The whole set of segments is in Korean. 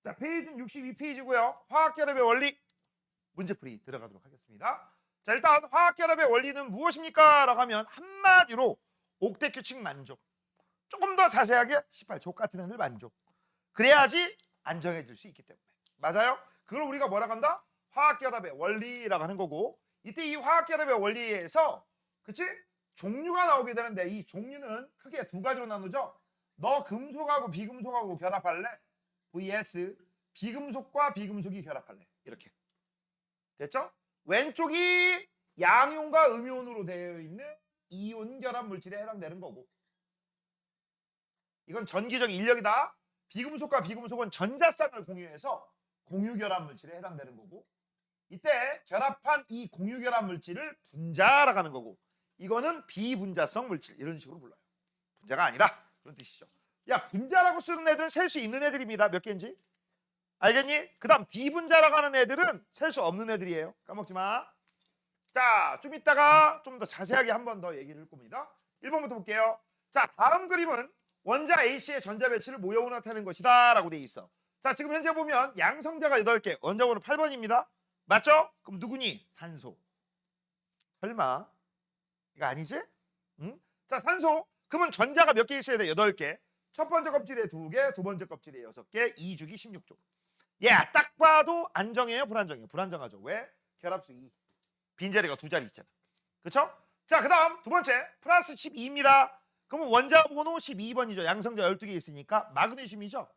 자, 페이지는 62페이지고요. 화학결합의 원리 문제풀이 들어가도록 하겠습니다. 자, 일단 화학결합의 원리는 무엇입니까? 라고 하면 한마디로 옥텟규칙 만족. 조금 더 자세하게 18족 같은 애들 만족. 그래야지 안정해질 수 있기 때문에. 맞아요? 그걸 우리가 뭐라고 한다? 화학결합의 원리라고 하는 거고, 이때 이 화학결합의 원리에서 그치? 종류가 나오게 되는데 이 종류는 크게 두 가지로 나누죠. 너 금속하고 비금속하고 결합할래? vs 비금속과 비금속이 결합할래. 이렇게. 됐죠? 왼쪽이 양이온과 음이온으로 되어 있는 이온 결합 물질에 해당되는 거고, 이건 전기적 인력이다. 비금속과 비금속은 전자쌍을 공유해서 공유 결합 물질에 해당되는 거고, 이때 결합한 이 공유 결합 물질을 분자라고 하는 거고, 이거는 비분자성 물질 이런 식으로 불러요. 분자가 아니라 그런 뜻이죠. 야, 분자라고 쓰는 애들은 셀 수 있는 애들입니다. 몇 개인지 알겠니? 그 다음 비분자라고 하는 애들은 셀 수 없는 애들이에요. 까먹지 마. 자, 좀 이따가 좀 더 자세하게 한 번 더 얘기를 할 겁니다. 1번부터 볼게요. 자, 다음 그림은 원자 A씨의 전자 배치를 모형으로 나타내는 것이다 라고 돼 있어. 자, 지금 현재 보면 양성자가 8개, 원자번호 8번입니다. 맞죠? 그럼 누구니? 산소. 설마 이거 아니지? 응? 자, 산소. 그러면 전자가 몇 개 있어야 돼? 8개. 첫 번째 껍질에 2개, 두 번째 껍질에 6개, 2주기 16쪽. 야, 딱 봐도 안정해요? 불안정해요? 불안정하죠. 왜? 결합수 2. 빈자리가 2자리 있잖아. 그쵸? 자, 그 다음 두 번째 플러스 12입니다. 그러면 원자 번호 12번이죠. 양성자 12개 있으니까 마그네슘이죠.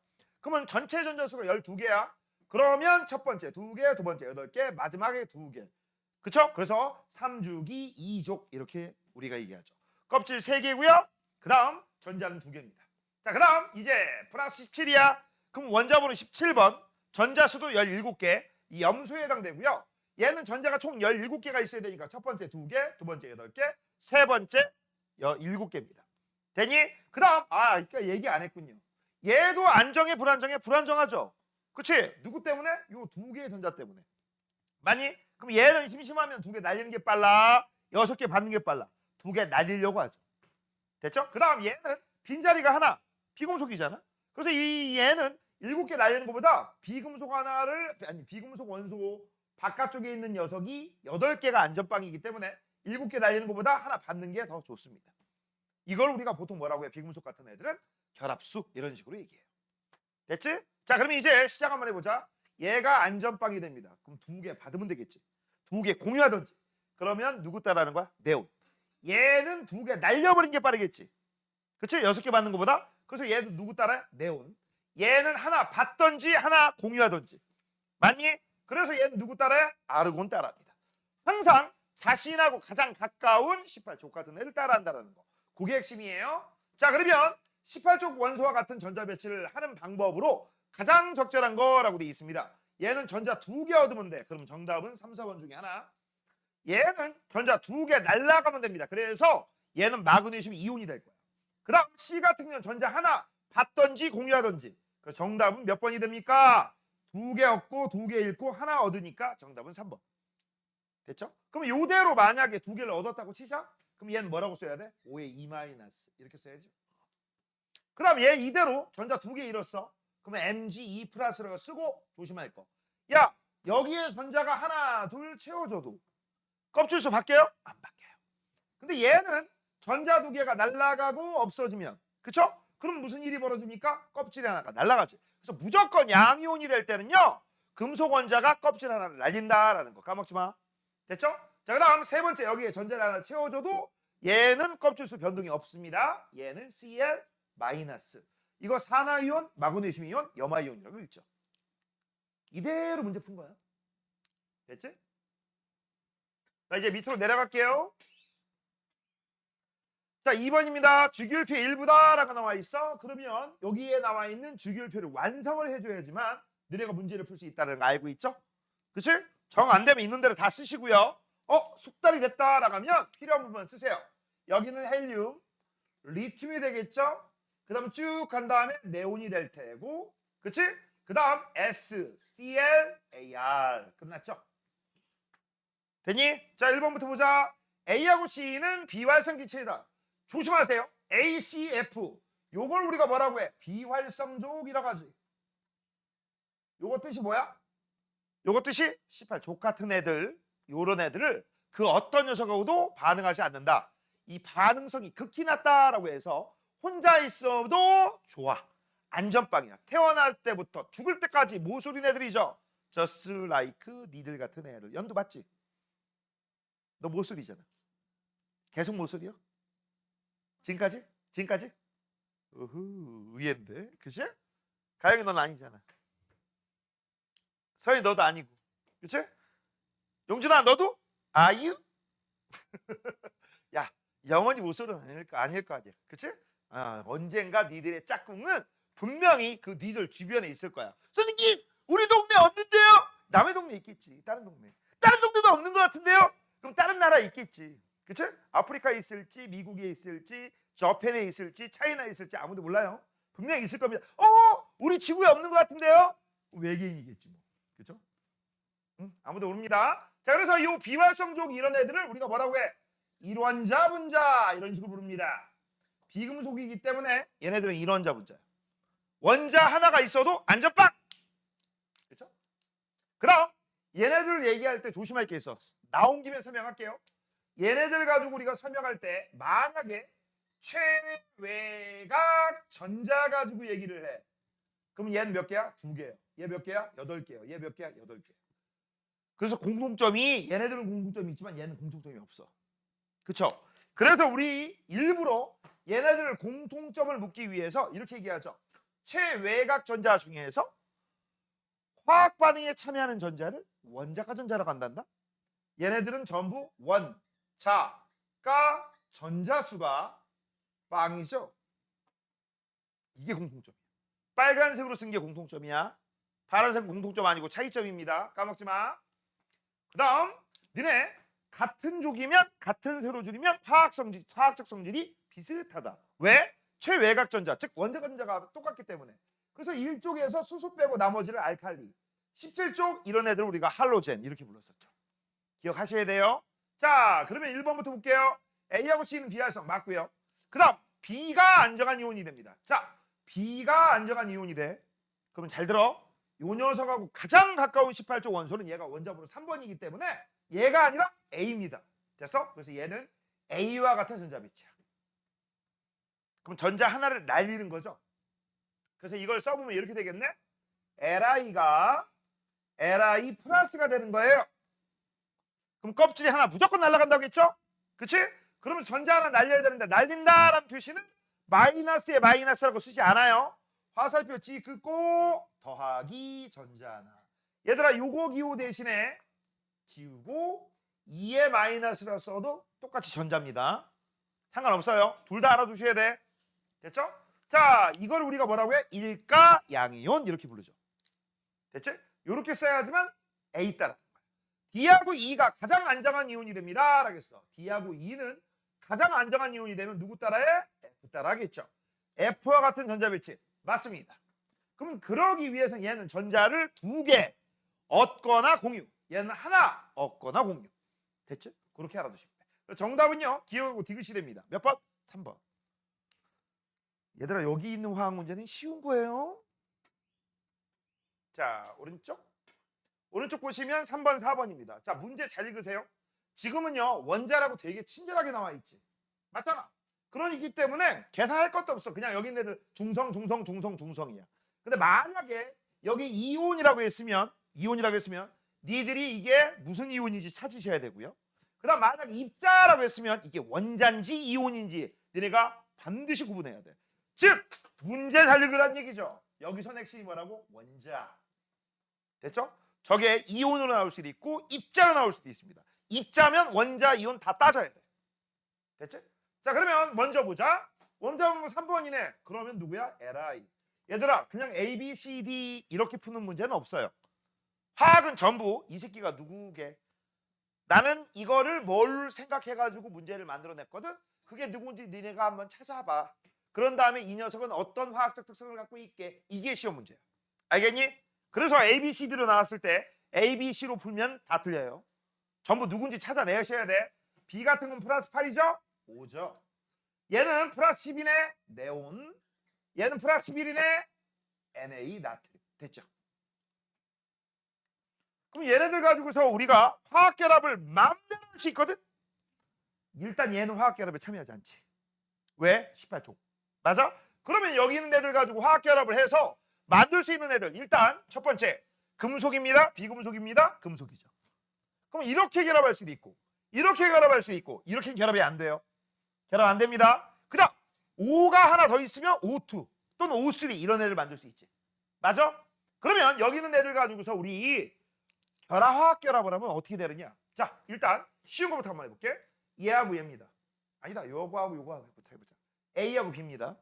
그러면 전체 전자수가 12개야. 그러면 첫 번째 2개, 두 번째 8개, 마지막에 2개. 그쵸? 그래서 3주기 2족 이렇게 우리가 얘기하죠. 껍질 3개고요. 그 다음 전자는 2개입니다. 자, 그 다음 이제 플러스 17이야. 그럼 원자 번호 17번. 전자수도 17개. 이 염소에 해당되고요. 얘는 전자가 총 17개가 있어야 되니까 첫 번째 2개, 두 번째 8개, 세 번째 7개입니다. 되니? 그 다음 그러니까 얘기 안 했군요. 얘도 안정해 불안정해? 불안정하죠. 그치? 누구 때문에? 요 2개의 전자 때문에. 맞니? 그럼 얘는 심심하면 2개 날리는 게 빨라? 6개 받는 게 빨라? 2개 날리려고 하죠. 됐죠? 그 다음 얘는 빈자리가 하나, 비금속이잖아. 그래서 이 얘는 7개 날리는 것보다 비금속 하나를, 아니 비금속 원소 바깥쪽에 있는 녀석이 8개가 안전빵이기 때문에 7개 날리는 것보다 하나 받는 게 더 좋습니다. 이걸 우리가 보통 뭐라고 해? 비금속 같은 애들은 결합수 이런 식으로 얘기해요. 됐지? 자, 그러면 이제 시작 한번 해보자. 얘가 안전빵이 됩니다. 그럼 2개 받으면 되겠지. 2개 공유하든지. 그러면 누구 따라하는 거야? 네온. 얘는 2개 날려버린 게 빠르겠지. 그치? 6개 받는 것보다. 그래서 얘도 누구 따라해? 네온. 얘는 하나 받던지 하나 공유하던지. 맞니? 그래서 얘는 누구 따라해? 아르곤 따라합니다. 항상 자신하고 가장 가까운 18족 같은 애를 따라한다는 거. 그게 핵심이에요. 자, 그러면 18족 원소와 같은 전자 배치를 하는 방법으로 가장 적절한 거라고 되어 있습니다. 얘는 전자 2개 얻으면 돼. 그럼 정답은 3, 4번 중에 하나. 얘는 전자 2개 날라가면 됩니다. 그래서 얘는 마그네슘 이온이 될 거야. 그 다음 C 같은 경우는 전자 하나 받던지 공유하던지. 그 정답은 몇 번이 됩니까? 2개 얻고 2개 잃고 하나 얻으니까 정답은 3번. 됐죠? 그럼 이대로 만약에 2개를 얻었다고 치자? 그럼 얘는 뭐라고 써야 돼? 5의 2 마이너스 이렇게 써야지. 그 다음 얘 이대로 전자 2개 잃었어. 그러면 Mg2 플러스라고 쓰고 조심할 거. 야, 여기에 전자가 하나 둘 채워줘도 껍질수 바뀌어요? 안 바뀌어요. 근데 얘는 전자 2개가 날아가고 없어지면, 그쵸? 그럼 무슨 일이 벌어집니까? 껍질이 하나가 날아가지. 그래서 무조건 양이온이 될 때는요, 금속 원자가 껍질 하나를 날린다라는 거 까먹지 마. 됐죠? 자, 그 다음 세 번째 여기에 전자를 하나 채워줘도 얘는 껍질수 변동이 없습니다. 얘는 Cl 마이너스. 이거 산화이온, 마그네슘 이온, 염화이온이라고 읽죠. 이대로 문제 푼 거야. 됐지? 자, 이제 밑으로 내려갈게요. 자, 2번입니다. 주기율표 일부다라고 나와 있어. 그러면 여기에 나와 있는 주기율표를 완성을 해줘야지만 너네가 문제를 풀 수 있다는 거 알고 있죠? 그치? 정 안 되면 있는 대로 다 쓰시고요. 숙달이 됐다라고 하면 필요한 부분 쓰세요. 여기는 헬륨, 리튬이 되겠죠? 그 다음 쭉 간 다음에 네온이 될 테고, 그치? 그 다음 S, Cl, Ar 끝났죠? 되니? 자, 1번부터 보자. A하고 C는 비활성 기체이다. 조심하세요. ACF. 요걸 우리가 뭐라고 해? 비활성족이라고 하지. 요거 뜻이 뭐야? 요거 뜻이 18 족 같은 애들, 요런 애들을 그 어떤 녀석하고도 반응하지 않는다. 이 반응성이 극히 낮다라고 해서 혼자 있어도 좋아. 안전빵이야. 태어날 때부터 죽을 때까지 모쏠인 애들이죠. Just like 니들 같은 애들. 연두 봤지? 너 모쏠이잖아. 계속 모쏠이요? 지금까지? 지금까지? 으흐, 의외인데, 그치? 가영이 넌 아니잖아. 서희 너도 아니고, 그치? 용준아 너도? 아유? 야, 영원히 모쏠은 아닐 거 아니야, 그치? 언젠가 니들의 짝꿍은 분명히 그 니들 주변에 있을 거야. 선생님, 우리 동네 없는데요? 남의 동네 있겠지. 다른 동네도 없는 것 같은데요? 그럼 다른 나라에 있겠지. 그치? 아프리카에 있을지, 미국에 있을지, 저펜에 있을지, 차이나에 있을지 아무도 몰라요. 분명히 있을 겁니다. 우리 지구에 없는 것 같은데요? 외계인이겠지 뭐. 그죠? 아무도 모릅니다. 자, 그래서 이 비활성족 이런 애들을 우리가 뭐라고 해? 일원자 분자 이런 식으로 부릅니다. 비금속이기 때문에 얘네들은 일원자 분자야. 원자 하나가 있어도 안전빵. 그렇죠? 그럼 얘네들 얘기할 때 조심할 게 있어. 나온 김에 설명할게요. 얘네들 가지고 우리가 설명할 때 만약에 최외각 전자 가지고 얘기를 해. 그럼 얘는 몇 개야? 2개예요. 얘 몇 개야? 8개예요. 얘 몇 개야? 8개. 그래서 공통점이 얘네들은 공통점이 있지만 얘는 공통점이 없어. 그렇죠? 그래서 우리 일부러 얘네들 공통점을 묻기 위해서 이렇게 얘기하죠. 최외각 전자 중에서 화학 반응에 참여하는 전자를 원자가 전자라고 한단다. 얘네들은 전부 원자가 전자수가 빵이죠. 이게 공통점이야. 빨간색으로 쓴 게 공통점이야. 파란색 공통점 아니고 차이점입니다. 까먹지 마. 그 다음 너네 같은 족이면 같은 세로줄이면 화학적 성질이 비슷하다. 왜? 최외각 전자, 즉 원자 전자가 똑같기 때문에. 그래서 1쪽에서 수소 빼고 나머지를 알칼리. 17쪽 이런 애들 우리가 할로젠 이렇게 불렀었죠. 기억하셔야 돼요. 자, 그러면 1번부터 볼게요. A하고 C는 비활성 맞고요. 그 다음 B가 안정한 이온이 됩니다. 자, B가 안정한 이온이 돼. 그러면 잘 들어. 요 녀석하고 가장 가까운 18쪽 원소는 얘가 원자번호 3번이기 때문에 얘가 아니라 A입니다. 됐어? 그래서 얘는 A와 같은 전자 배치야. 그럼 전자 하나를 날리는 거죠. 그래서 이걸 써보면 이렇게 되겠네. Li가 Li 플러스가 되는 거예요. 그럼 껍질이 하나 무조건 날아간다고 했죠? 그치? 그러면 전자 하나 날려야 되는데 날린다라는 표시는 마이너스에 마이너스라고 쓰지 않아요. 화살표 G 긋고 더하기 전자 하나. 얘들아 요거 기호 대신에 지우고 2의 마이너스라 써도 똑같이 전자입니다. 상관없어요. 둘 다 알아두셔야 돼. 됐죠? 자, 이걸 우리가 뭐라고 해? 일가 양이온 이렇게 부르죠. 됐지? 이렇게 써야지만 A 따라. D하고 E가 가장 안정한 이온이 됩니다. 라겠어. D하고 E는 가장 안정한 이온이 되면 누구 따라해? F 따라하겠죠. F와 같은 전자 배치. 맞습니다. 그럼 그러기 위해서 얘는 전자를 2개 얻거나 공유. 얘는 하나 얻거나 공유. 됐죠? 그렇게 알아두시면 돼. 정답은요. 기억하고 디귿이 됩니다. 몇 번? 3번. 얘들아 여기 있는 화학 문제는 쉬운 거예요. 자, 오른쪽 보시면 3번, 4번입니다. 자, 문제 잘 읽으세요. 지금은요 원자라고 되게 친절하게 나와 있지. 맞잖아. 그러기 때문에 계산할 것도 없어. 그냥 여기 있는 애들 중성이야. 근데 만약에 여기 이온이라고 했으면 니들이 이게 무슨 이온인지 찾으셔야 되고요. 그 다음 만약 입자라고 했으면 이게 원자인지 이온인지 너네가 반드시 구분해야 돼. 즉 문제 잘 읽으란 얘기죠. 여기서 핵심이 뭐라고? 원자. 됐죠? 저게 이온으로 나올 수도 있고 입자로 나올 수도 있습니다. 입자면 원자, 이온 다 따져야 돼. 됐지? 자, 그러면 먼저 보자. 원자 번호 3번이네. 그러면 누구야? Li. 얘들아 그냥 A, B, C, D 이렇게 푸는 문제는 없어요. 화학은 전부 이 새끼가 누구게? 나는 이거를 뭘 생각해가지고 문제를 만들어냈거든. 그게 누군지 니네가 한번 찾아봐. 그런 다음에 이 녀석은 어떤 화학적 특성을 갖고 있게. 이게 시험 문제야. 알겠니? 그래서 A, B, C, D로 나왔을 때 A, B, C로 풀면 다 틀려요. 전부 누군지 찾아내셔야 돼. B 같은 건 플러스 8이죠? 5죠. 얘는 플러스 10이네. 네온. 얘는 플러스 11이네. Na 나트륨. 됐죠? 그럼 얘네들 가지고서 우리가 화학결합을 마음대로 할 수 있거든. 일단 얘는 화학결합에 참여하지 않지. 왜? 18조. 맞아? 그러면 여기 있는 애들 가지고 화학결합을 해서 만들 수 있는 애들, 일단 첫 번째 금속입니다. 비금속입니다. 금속이죠. 그럼 이렇게 결합할 수도 있고 이렇게 결합할 수도 있고 이렇게 결합이 안 돼요. 결합 안 됩니다. 그 다음 O가 하나 더 있으면 O2 또는 O3 이런 애들 만들 수 있지. 맞아? 그러면 여기 있는 애들 가지고서 우리 화학 결합을 하면 어떻게 되느냐. 자, 일단 쉬운 거부터 한번 해볼게. 얘하고 얘입니다. 아니다, 요거하고 요거하고부터 해보자. A하고 B입니다.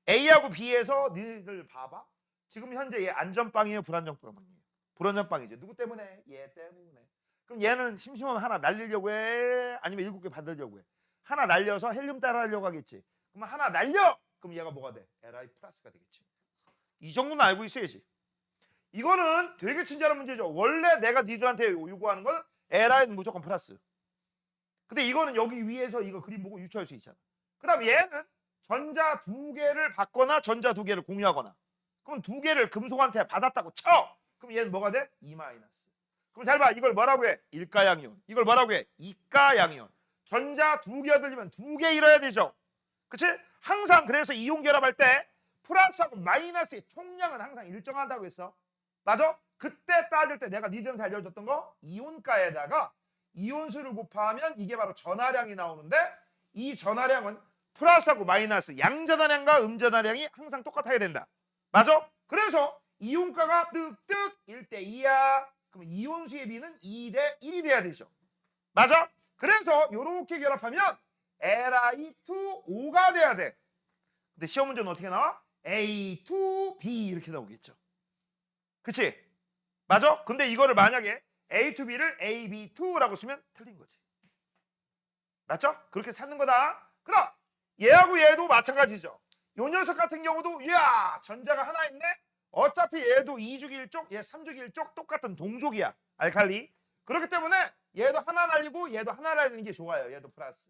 A하고 B에서 너희들 봐봐. 지금 현재 얘 안전빵이에요, 불안전빵이에요? 불안전빵이죠. 누구 때문에? 얘 때문에. 그럼 얘는 심심하면 하나 날리려고 해? 아니면 7개 받으려고 해? 하나 날려서 헬륨 따라 하려고 하겠지. 그러면 하나 날려! 그럼 얘가 뭐가 돼? Li 플러스가 되겠지. 이 정도는 알고 있어야지. 이거는 되게 친절한 문제죠. 원래 내가 니들한테 요구하는 건 Li는 무조건 플러스. 근데 이거는 여기 위에서 이거 그림 보고 유추할 수 있잖아. 그 다음 얘는 전자 2개를 받거나 전자 2개를 공유하거나. 그럼 2개를 금속한테 받았다고 쳐! 그럼 얘는 뭐가 돼? 2 마이너스. 그럼 잘 봐. 이걸 뭐라고 해? 일가양이온. 이걸 뭐라고 해? 이가양이온. 전자 2개가 들리면 2개 잃어야 되죠. 그치? 항상 그래서 이온 결합할 때 플러스하고 마이너스의 총량은 항상 일정하다고 했어. 맞아? 그때 따질 때 내가 니들한테 알려줬던 거 이온가에다가 이온수를 곱하면 이게 바로 전하량이 나오는데 이 전하량은 플러스하고 마이너스 양전하량과 음전하량이 항상 똑같아야 된다. 맞아? 그래서 이온가가 뜩뜩 1대2야. 그럼 이온수의 비는 2대1이 돼야 되죠. 맞아? 그래서 이렇게 결합하면 Li2O가 돼야 돼. 근데 시험 문제는 어떻게 나와? A2B 이렇게 나오겠죠. 그치? 맞아? 근데 이거를 만약에 A2B를 AB2라고 쓰면 틀린 거지. 맞죠? 그렇게 찾는 거다. 그럼 얘하고 얘도 마찬가지죠. 요 녀석 같은 경우도 이야 전자가 하나 있네. 어차피 얘도 2주기 1쪽, 얘 3주기 1쪽 똑같은 동족이야. 알칼리. 그렇기 때문에 얘도 하나 날리고 얘도 하나 날리는 게 좋아요. 얘도 플러스.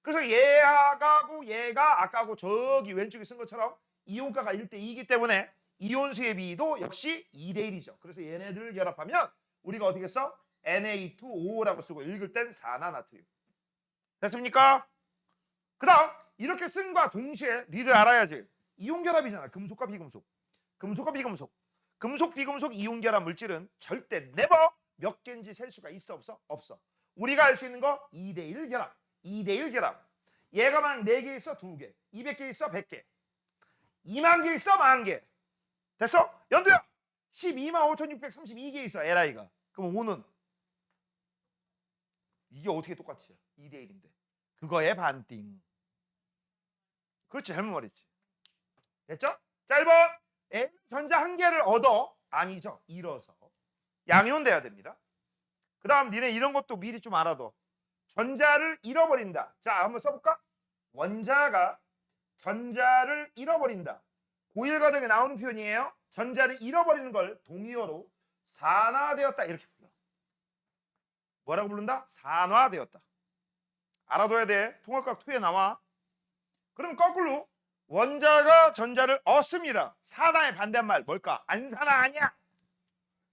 그래서 얘하고 얘가 아까하고 저기 왼쪽에 쓴 것처럼 이온가가 1대2이기 때문에 이온수의 비도 역시 2대1이죠. 그래서 얘네들을 결합하면 우리가 어떻게 써? Na2O라고 쓰고 읽을 땐 산화나트륨. 됐습니까? 그 다음 이렇게 쓴과 동시에 니들 알아야지. 이온결합이잖아. 금속과 비금속. 금속과 비금속. 금속, 비금속, 이온결합 물질은 절대 never 몇 개인지 셀 수가 있어 없어? 없어. 우리가 알 수 있는 거 2대1 결합. 2대1 결합. 얘가 만 4개 있어 2개. 200개 있어 100개. 2만 개 있어 10,000개. 됐어? 연두야. 125,632개 있어 LI가. 그럼 5는 이게 어떻게 똑같이야? 2대1인데. 그거의 반띵. 그렇지, 잘못 말했지. 됐죠? 자, 1번. N 전자 한 개를 얻어. 아니죠. 잃어서. 양이온 돼야 됩니다. 그 다음 니네 이런 것도 미리 좀 알아둬. 전자를 잃어버린다. 자, 한번 써볼까? 원자가 전자를 잃어버린다. 고일 과정에 나오는 표현이에요. 전자를 잃어버리는 걸 동의어로 산화되었다 이렇게 불러. 뭐라고 부른다? 산화되었다. 알아둬야 돼. 통합각 2에 나와. 그럼 거꾸로 원자가 전자를 얻습니다. 산화의 반대말 뭘까? 안 산화 아니야.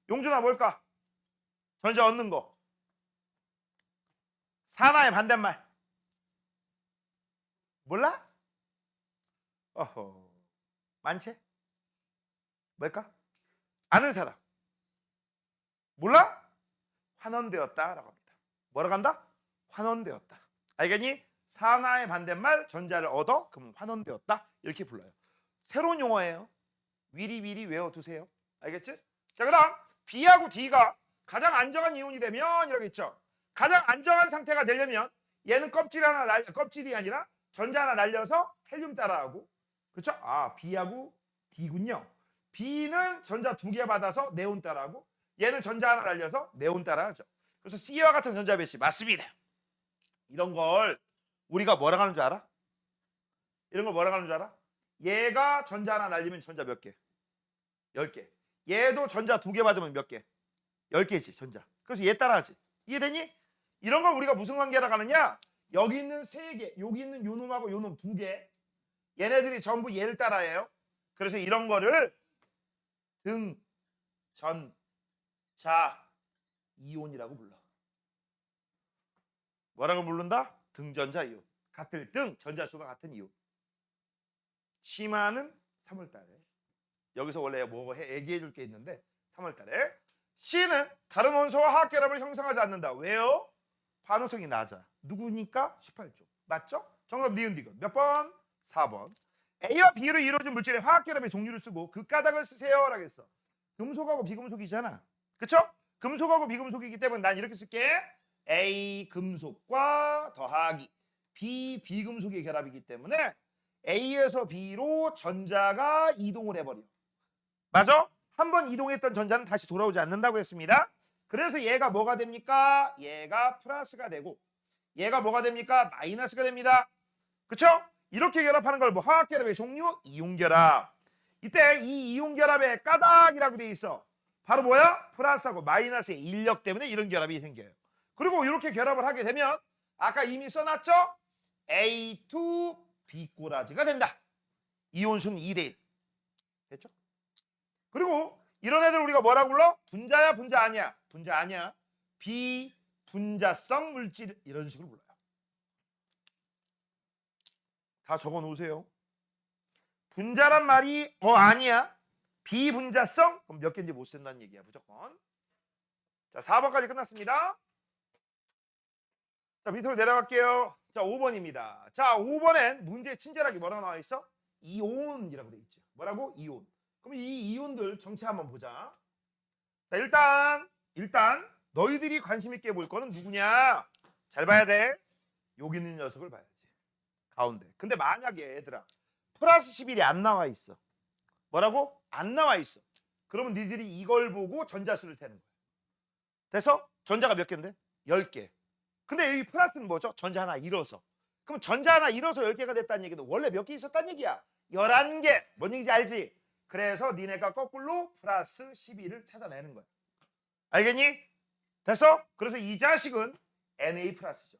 용준아 뭘까? 전자 얻는 거. 산화의 반대말 몰라? 어허. 많지? 뭘까? 아는 사람. 몰라? 환원되었다라고 합니다. 뭐라고 한다? 환원되었다. 알겠니? 산화의 반대말 전자를 얻어 그럼 환원되었다 이렇게 불러요. 새로운 용어예요. 미리 외워두세요. 알겠지? 자, 그 다음 B하고 D가 가장 안정한 이온이 되면 이렇게 있죠. 가장 안정한 상태가 되려면 얘는 껍질이 아니라 전자 하나 날려서 헬륨 따라하고, 그렇죠? 아, B하고 D군요. B는 전자 2개 받아서 네온 따라하고 얘는 전자 하나 날려서 네온 따라하죠. 그래서 C와 같은 전자 배치 맞습니다. 이런 걸 우리가 뭐라고 하는 줄 알아? 이런 걸 뭐라고 하는 줄 알아? 얘가 전자 하나 날리면 전자 몇 개? 10개. 얘도 전자 2개 받으면 몇 개? 10개지 전자. 그래서 얘 따라하지. 이해되니? 이런 걸 우리가 무슨 관계라고 하느냐? 여기 있는 3개, 여기 있는 요놈하고 요놈 2개. 얘네들이 전부 얘를 따라해요. 그래서 이런 거를 등, 전, 자, 이온이라고 불러. 뭐라고 부른다? 등전자 이온. 같을 등, 전자수가 같은 이온. 치마는 3월달에. 여기서 원래 뭐 얘기해 줄 게 있는데 3월달에. C는 다른 원소와 화학결합을 형성하지 않는다. 왜요? 반응성이 낮아. 누구니까? 18조. 맞죠? 정답 니은 디귿. 몇 번? 4번. A와 B로 이루어진 물질의 화학결합의 종류를 쓰고 그 까닭을 쓰세요 라고 했어. 금속하고 비금속이잖아. 그쵸? 금속하고 비금속이기 때문에 난 이렇게 쓸게. A 금속과 더하기 B 비금속의 결합이기 때문에 A에서 B로 전자가 이동을 해버려. 맞아? 한번 이동했던 전자는 다시 돌아오지 않는다고 했습니다. 그래서 얘가 뭐가 됩니까? 얘가 플러스가 되고 얘가 뭐가 됩니까? 마이너스가 됩니다. 그쵸? 이렇게 결합하는 걸 뭐 화학결합의 종류? 이온결합. 이때 이 이온결합의 까닭이라고 돼 있어. 바로 뭐야? 플러스하고 마이너스의 인력 때문에 이런 결합이 생겨요. 그리고 이렇게 결합을 하게 되면 아까 이미 써놨죠? A2 B꼬라지가 된다. 이온수는 2대1. 됐죠? 그리고 이런 애들 우리가 뭐라고 불러? 분자야 분자 아니야? 분자 아니야. 비분자성 물질 이런 식으로 불러요. 다 적어 놓으세요. 분자란 말이 아니야. 비분자성? 그럼 몇 개인지 못 쓴다는 얘기야 무조건. 자 4번까지 끝났습니다. 자 밑으로 내려갈게요. 자 5번입니다. 자 5번엔 문제에 친절하게 뭐라고 나와 있어? 이온이라고 돼 있죠. 뭐라고? 이온. 그럼 이 이온들 정체 한번 보자. 자 일단 너희들이 관심 있게 볼 거는 누구냐? 잘 봐야 돼. 여기 있는 녀석을 봐야지. 가운데. 근데 만약에 얘들아 플러스 11이 안 나와 있어. 뭐라고? 안 나와 있어. 그러면 니들이 이걸 보고 전자수를 세는 거야. 됐어? 전자가 몇 개인데? 10개. 근데 이 플러스는 뭐죠? 전자 하나 잃어서. 그럼 전자 하나 잃어서 10개가 됐다는 얘기는 원래 몇 개 있었다는 얘기야? 11개. 뭔 얘기인지 알지? 그래서 니네가 거꾸로 플러스 12를 찾아내는 거야. 알겠니? 됐어? 그래서 이 자식은 Na 플러스죠.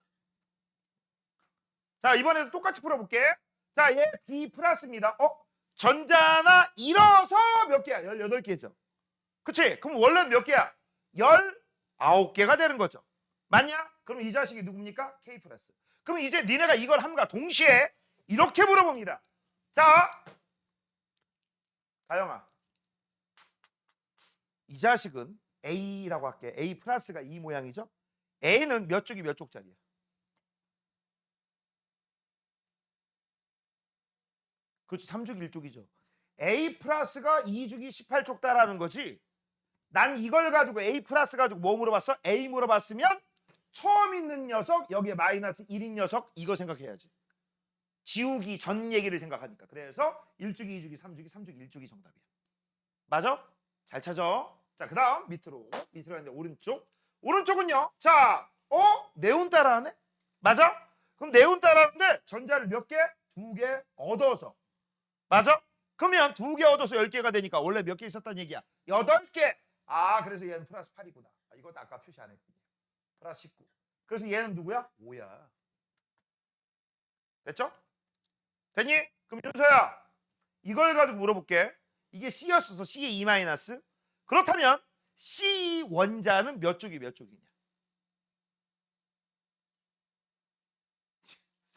자 이번에도 똑같이 풀어볼게. 자 얘 B 플러스입니다. 전자 하나 잃어서 몇 개야? 18개죠. 그치? 그럼 원래는 몇 개야? 19개가 되는 거죠. 맞냐? 그럼 이 자식이 누굽니까? K 플러스. 그럼 이제 니네가 이걸 함과 동시에 이렇게 물어봅니다. 자 가영아 이 자식은 A라고 할게. A 플러스가 이 모양이죠. A는 몇 쪽이 몇 쪽짜리야? 그렇지 3쪽 1쪽이죠. A 플러스가 2주기 18쪽다라는 거지. 난 이걸 가지고 A 플러스 가지고 뭐 물어봤어? A 물어봤으면 처음 있는 녀석 여기에 마이너스 1인 녀석 이거 생각해야지. 지우기 전 얘기를 생각하니까. 그래서 1주기 2주기 3주기 3주기 1주기 정답이야. 맞아? 잘 찾아. 자 그 다음 밑으로 했는데 오른쪽은요. 자 네온 따라하네? 맞아? 그럼 네온 따라하는데 전자를 몇 개? 2개 얻어서. 맞아? 그러면 2개 얻어서 10개가 되니까 원래 몇 개 있었다는 얘기야? 8개. 그래서 얘는 플러스 8이구나. 이것도 아까 표시 안 했군요. 플러스 19. 그래서 얘는 누구야? 5야. 됐죠? 됐니? 그럼 윤서야 이걸 가지고 물어볼게. 이게 C였어서 C의 2 마이너스. 그렇다면 C 원자는 몇 쪽이 몇 쪽이냐?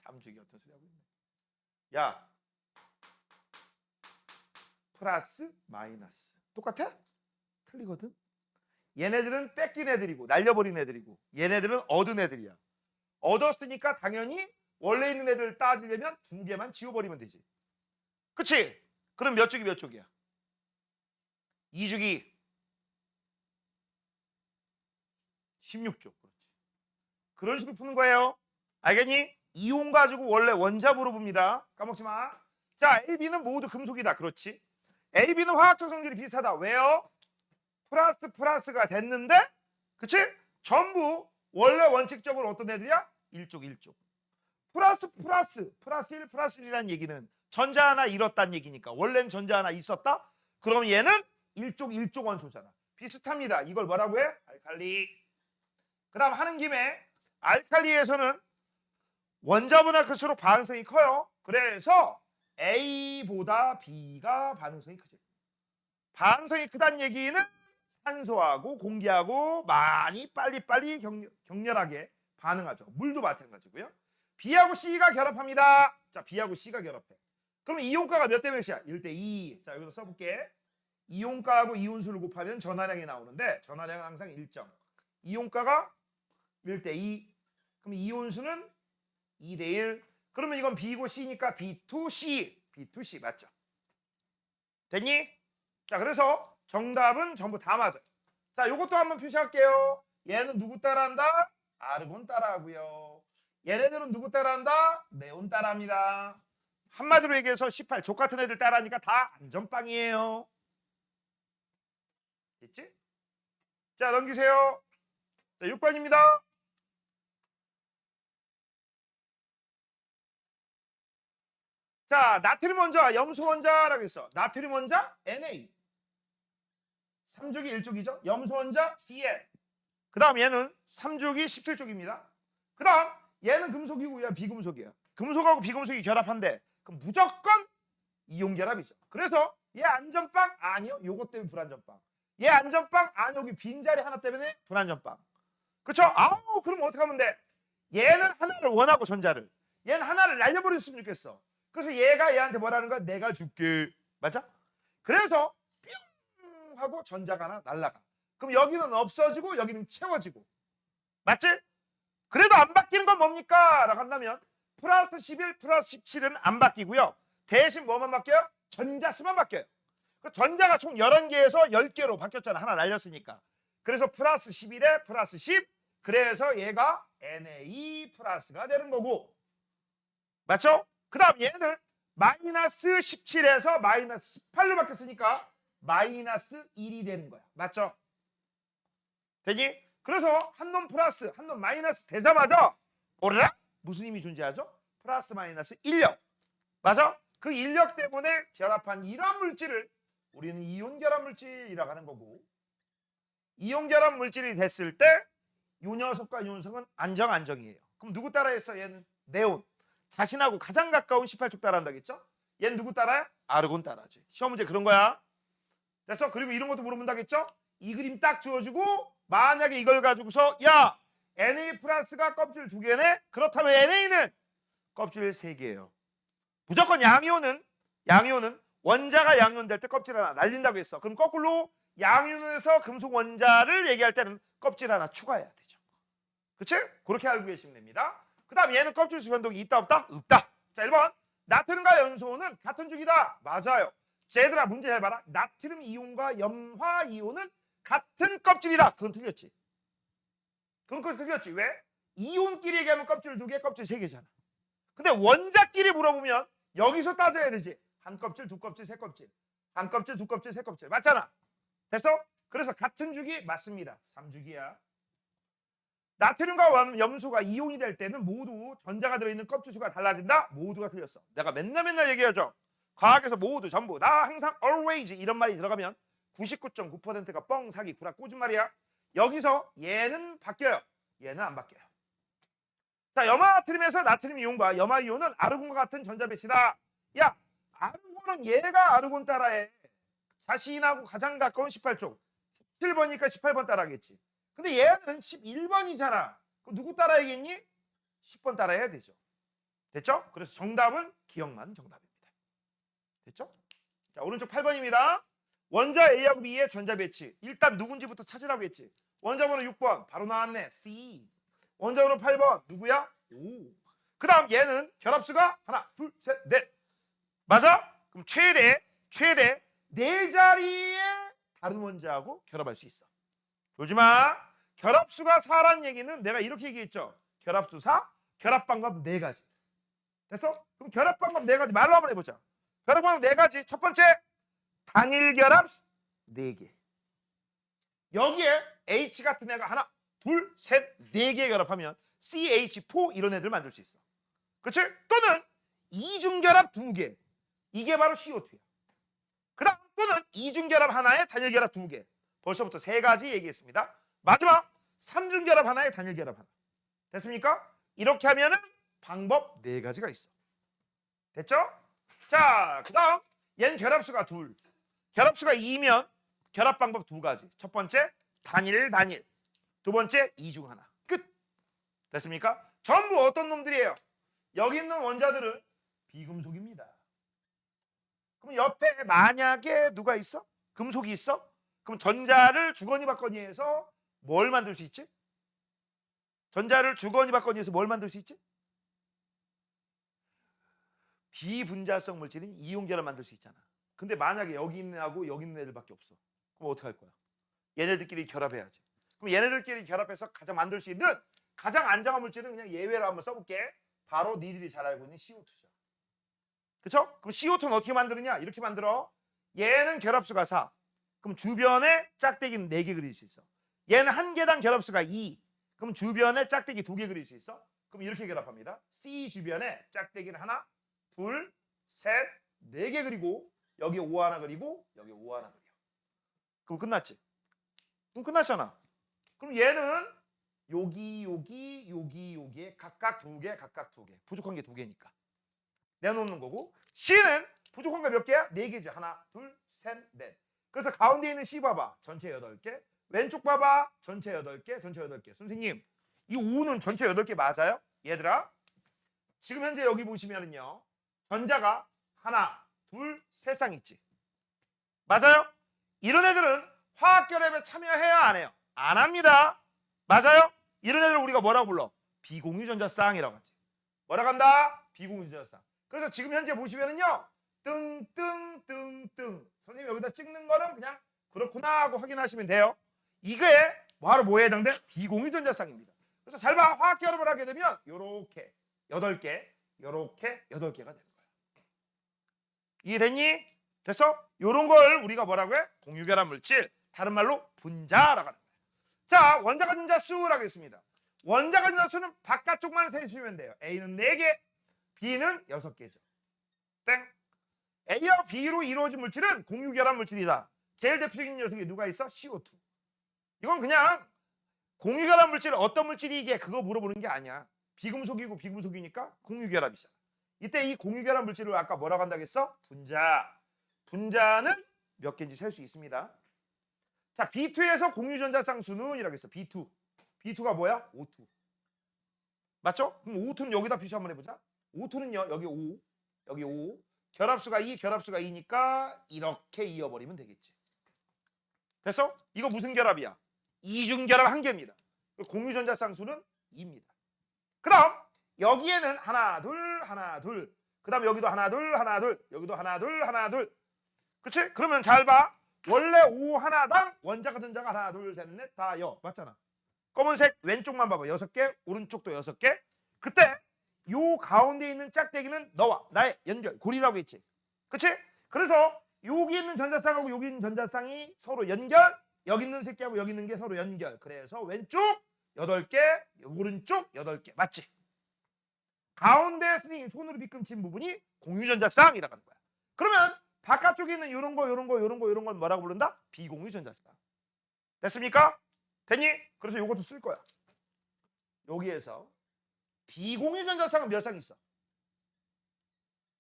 3쪽이 어떤 소리 하고 있네. 야 플러스 마이너스 똑같아? 틀리거든. 얘네들은 뺏긴 애들이고 날려버린 애들이고 얘네들은 얻은 애들이야. 얻었으니까 당연히 원래 있는 애들 따지려면 2개만 지워버리면 되지. 그치? 그럼 몇 쪽이 몇 쪽이야? 2주기 16쪽. 그렇지. 그런 식으로 푸는 거예요. 알겠니? 이온 가지고 원래 원자 물어봅니다. 까먹지 마. 자 A, B는 모두 금속이다. 그렇지. A, B는 화학적 성질이 비슷하다. 왜요? 플러스가 됐는데 그치? 전부 원래 원칙적으로 어떤 애들이야? 1쪽 1쪽. 플러스 1 플러스 1이라는 얘기는 전자 하나 잃었다는 얘기니까 원래는 전자 하나 있었다? 그럼 얘는 1쪽 1쪽 원소잖아. 비슷합니다. 이걸 뭐라고 해? 알칼리. 그 다음 하는 김에 알칼리에서는 원자보다 클수록 반응성이 커요. 그래서 A보다 B가 반응성이 크지. 반응성이 크다는 얘기는 산소하고 공기하고 많이 빨리빨리 격렬하게 반응하죠. 물도 마찬가지고요. B하고 C가 결합합니다. 자, B하고 C가 결합해. 그럼 이온가가 몇 대 몇이야? 1대 2. 자, 여기서 써볼게. 이온가하고 이온수를 곱하면 전하량이 나오는데 전하량은 항상 일정. 이온가가 1대 2. 그럼 이온수는 2대 1. 그러면 이건 B고 C니까 B2C. B2C 맞죠? 됐니? 자, 그래서 정답은 전부 다 맞아요. 자, 요것도 한번 표시할게요. 얘는 누구 따라한다? 아르곤 따라하고요. 얘네들은 누구 따라한다? 네온 따라합니다. 한마디로 얘기해서 18 족같은 애들 따라하니까 다 안전빵이에요. 됐지? 자, 넘기세요. 자, 6번입니다. 자, 나트륨 원자, 염소 원자라고 했어. 나트륨 원자 Na. 3족이 1족이죠. 염소 원자 Cl. 그 다음 얘는 3족이 17족입니다. 그 다음 얘는 금속이고 얘 비금속이야. 금속하고 비금속이 결합한데 그럼 무조건 이온 결합이죠. 그래서 얘 안전빵 아니요. 요것 때문에 불안전빵. 얘 안전빵 아니 여기 빈자리 하나 때문에 불안전빵. 그쵸? 아우 그럼 어떻게 하면 돼? 얘는 하나를 원하고 전자를. 얘는 하나를 날려버렸으면 좋겠어. 그래서 얘가 얘한테 뭐라는 거야? 내가 줄게. 맞아? 그래서 뿅 하고 전자가 하나 날라가. 그럼 여기는 없어지고 여기는 채워지고. 맞지? 그래도 안 바뀌는 건 뭡니까? 라고 한다면 플러스 11, 플러스 17은 안 바뀌고요. 대신 뭐만 바뀌어요? 전자수만 바뀌어요. 그 전자가 총 11개에서 10개로 바뀌었잖아. 하나 날렸으니까. 그래서 플러스 11에 플러스 10. 그래서 얘가 Na 플러스가 되는 거고. 맞죠? 그 다음 얘는 마이너스 17에서 마이너스 18로 바뀌었으니까 마이너스 1이 되는 거야. 맞죠? 되니? 그래서 한 놈 플러스 한 놈 마이너스 되자마자 오라? 무슨 힘이 존재하죠? 플러스 마이너스 인력. 맞아? 그 인력 때문에 결합한 이런 물질을 우리는 이온 결합 물질이라고 하는 거고, 이온 결합 물질이 됐을 때 요 녀석과 요 녀석은 안정이에요. 그럼 누구 따라했어? 얘는 네온. 자신하고 가장 가까운 18쪽 따라한다겠죠? 얘는 누구 따라해? 아르곤 따라하지. 시험 문제 그런 거야. 됐어? 그리고 이런 것도 물어본다겠죠? 이 그림 딱 주어주고 만약에 이걸 가지고서 야 Na 플러스가 껍질 2개네? 그렇다면 Na는 껍질 3개예요. 무조건 양이온은 원자가 양이온 될 때 껍질 하나 날린다고 했어. 그럼 거꾸로 양이온에서 금속 원자를 얘기할 때는 껍질 하나 추가해야 되죠. 그치? 그렇게 알고 계시면 됩니다. 그 다음 얘는 껍질 수 변동이 있다 없다? 없다. 자 1번 나트륨과 염소는 같은 주기다. 맞아요. 쟤들아 문제 잘 봐라. 나트륨 이온과 염화 이온은 같은 껍질이다. 그건 틀렸지. 그건 틀렸지. 왜? 이온끼리 얘기하면 껍질 2개, 껍질 3개잖아. 근데 원자끼리 물어보면 여기서 따져야 되지. 한 껍질, 2껍질, 3껍질. 한 껍질, 2껍질, 3껍질. 맞잖아. 됐어? 그래서 같은 주기 맞습니다. 3주기야. 나트륨과 염소가 이온이 될 때는 모두 전자가 들어있는 껍질 수가 달라진다? 모두가 틀렸어. 내가 맨날 얘기하죠. 과학에서 모두 전부 나 항상 always 이런 말이 들어가면 99.9%가 뻥 사기 구라 꼬짓말이야. 여기서 얘는 바뀌어요. 얘는 안 바뀌어요. 자, 염화나트륨에서 나트륨 이온과 염화 이온은 아르곤과 같은 전자 배치다. 야, 아르곤은 얘가 아르곤 따라해. 자신하고 가장 가까운 18쪽. 17번이니까 18번 따라하겠지. 근데 얘는 11번이잖아. 그럼 누구 따라야겠니? 10번 따라해야 되죠. 됐죠? 그래서 정답은 기억만 정답입니다. 됐죠? 자, 오른쪽 8번입니다. 원자 A하고 B의 전자 배치. 일단 누군지부터 찾으라고 했지. 원자 번호 6번. 바로 나왔네. C. 원자 번호 8번. 누구야? O. 그 다음 얘는 결합수가 하나, 둘, 셋, 넷. 맞아? 그럼 최대 4자리의 다른 원자하고 결합할 수 있어. 조지마. 결합수가 4란 얘기는 내가 이렇게 얘기했죠. 결합수 4, 결합 방법 4가지. 됐어? 그럼 결합 방법 4가지 말로 한번 해보자. 결합 방법 4가지. 첫 번째, 단일 결합 4개. 여기에 H 같은 애가 하나, 둘, 셋, 4개 결합하면 CH4 이런 애들 만들 수 있어. 그렇지? 또는 이중결합 2개. 이게 바로 CO2야. 그 다음 또는 이중결합 하나에 단일결합 2개. 벌써부터 3가지 얘기했습니다. 마지막 3중결합 하나에 단일결합 하나. 됐습니까? 이렇게 하면은 방법 4가지가 있어. 됐죠? 자, 그 다음 얘는 결합수가 2. 결합수가 2면 결합 방법 두 가지. 첫 번째 단일 단일. 두 번째 이 중 하나. 끝. 됐습니까? 전부 어떤 놈들이에요? 여기 있는 원자들은 비금속입니다. 그럼 옆에 만약에 누가 있어? 금속이 있어? 그럼 전자를 주거니 받거니 해서 뭘 만들 수 있지? 전자를 주거니 받거니 해서 뭘 만들 수 있지? 비분자성 물질인 이용결합 만들 수 있잖아. 근데 만약에 여기 있는 애하고 여기 있는 애들밖에 없어. 그럼 어떻게 할 거야? 얘네들끼리 결합해야지. 그럼 얘네들끼리 결합해서 가장 만들 수 있는 가장 안정한 물질은 그냥 예외로 한번 써볼게. 바로 니들이 잘 알고 있는 CO2죠. 그쵸? 그럼 CO2는 어떻게 만드느냐? 이렇게 만들어. 얘는 결합수가 4. 그럼 주변에 짝대기는 4개 그릴 수 있어. 얘는 한 개당 결합수가 2. 그럼 주변에 짝대기 2개 그릴 수 있어. 그럼 이렇게 결합합니다. C 주변에 짝대기는 하나, 둘, 셋, 4개 그리고 여기 5 하나 그리고 여기 5 하나 그려. 그럼 끝났지? 그럼 끝났잖아. 그럼 얘는 여기에 각각 2개, 각각 2개. 부족한 게 2개니까. 내놓는 거고. C는 부족한 게 몇 개야? 4개지. 하나, 둘, 셋, 넷. 그래서 가운데 있는 C 봐봐. 전체 8개. 왼쪽 봐봐. 전체 8개, 전체 8개. 선생님, 이 5는 전체 8개 맞아요? 얘들아. 지금 현재 여기 보시면은요. 전자가 하나, 둘, 세 쌍 있지. 맞아요? 이런 애들은 화학결합에 참여해야 안 해요? 안 합니다. 맞아요? 이런 애들을 우리가 뭐라고 불러? 비공유전자쌍이라고 하지. 뭐라고 한다? 비공유전자쌍. 그래서 지금 현재 보시면은요. 뜬뜬뜬뜬. 선생님 여기다 찍는 거는 그냥 그렇구나 하고 확인하시면 돼요. 이게 바로 뭐에 해당돼? 비공유전자쌍입니다. 그래서 잘 봐. 화학결합을 하게 되면 요렇게 8개, 요렇게 8개가 되는 거야. 이해됐니? 됐어? 요런 걸 우리가 뭐라고 해? 공유결합 물질. 다른 말로 분자라고 하는 거야. 자, 원자가 전자수라고 했습니다. 원자가 전자수는 바깥쪽만 세주시면 돼요. A는 4개, B는 6개죠. 땡. A와 B로 이루어진 물질은 공유결합 물질이다. 제일 대표적인 녀석이 누가 있어? CO2. 이건 그냥 공유결합 물질 어떤 물질이게 그거 물어보는 게 아니야. 비금속이고 비금속이니까 공유결합이잖아. 이때 이 공유결합 물질을 아까 뭐라고 한다고 했어? 분자. 분자는 몇 개인지 셀 수 있습니다. 자, B2에서 공유전자쌍수는 이라고 했어. B2. B2가 뭐야? O2. 맞죠? 그럼 O2는 여기다 비교 한번 해보자. O2는요. 여기 5. 여기 5. 결합수가 2, 결합수가 2니까 이렇게 이어버리면 되겠지. 됐어? 이거 무슨 결합이야? 이중결합 한 개입니다. 공유전자쌍수는 2입니다. 그럼 여기에는 하나, 둘, 하나, 둘. 그 다음 여기도 하나, 둘, 하나, 둘. 여기도 하나, 둘, 하나, 둘. 그치? 그러면 잘 봐. 원래 5 하나당 원자가 전자가 하나, 둘, 셋, 넷, 다 여. 맞잖아. 검은색 왼쪽만 봐봐. 6개. 오른쪽도 6개. 그때 요 가운데 있는 짝대기는 너와 나의 연결, 고리라고 했지. 그치? 그래서 여기 있는 전자쌍하고 여기 있는 전자쌍이 서로 연결, 여기 있는 새끼하고 여기 있는 게 서로 연결. 그래서 왼쪽 8개, 오른쪽 8개. 맞지? 가운데 스님 손으로 비금친 부분이 공유전자쌍이라고 하는 거야. 그러면 바깥쪽에 있는 이런 거, 이런 거, 이런 거, 이런 건 뭐라고 부른다? 비공유전자쌍. 됐습니까? 됐니? 그래서 이것도 쓸 거야. 여기에서 비공유전자쌍은 몇 쌍 있어?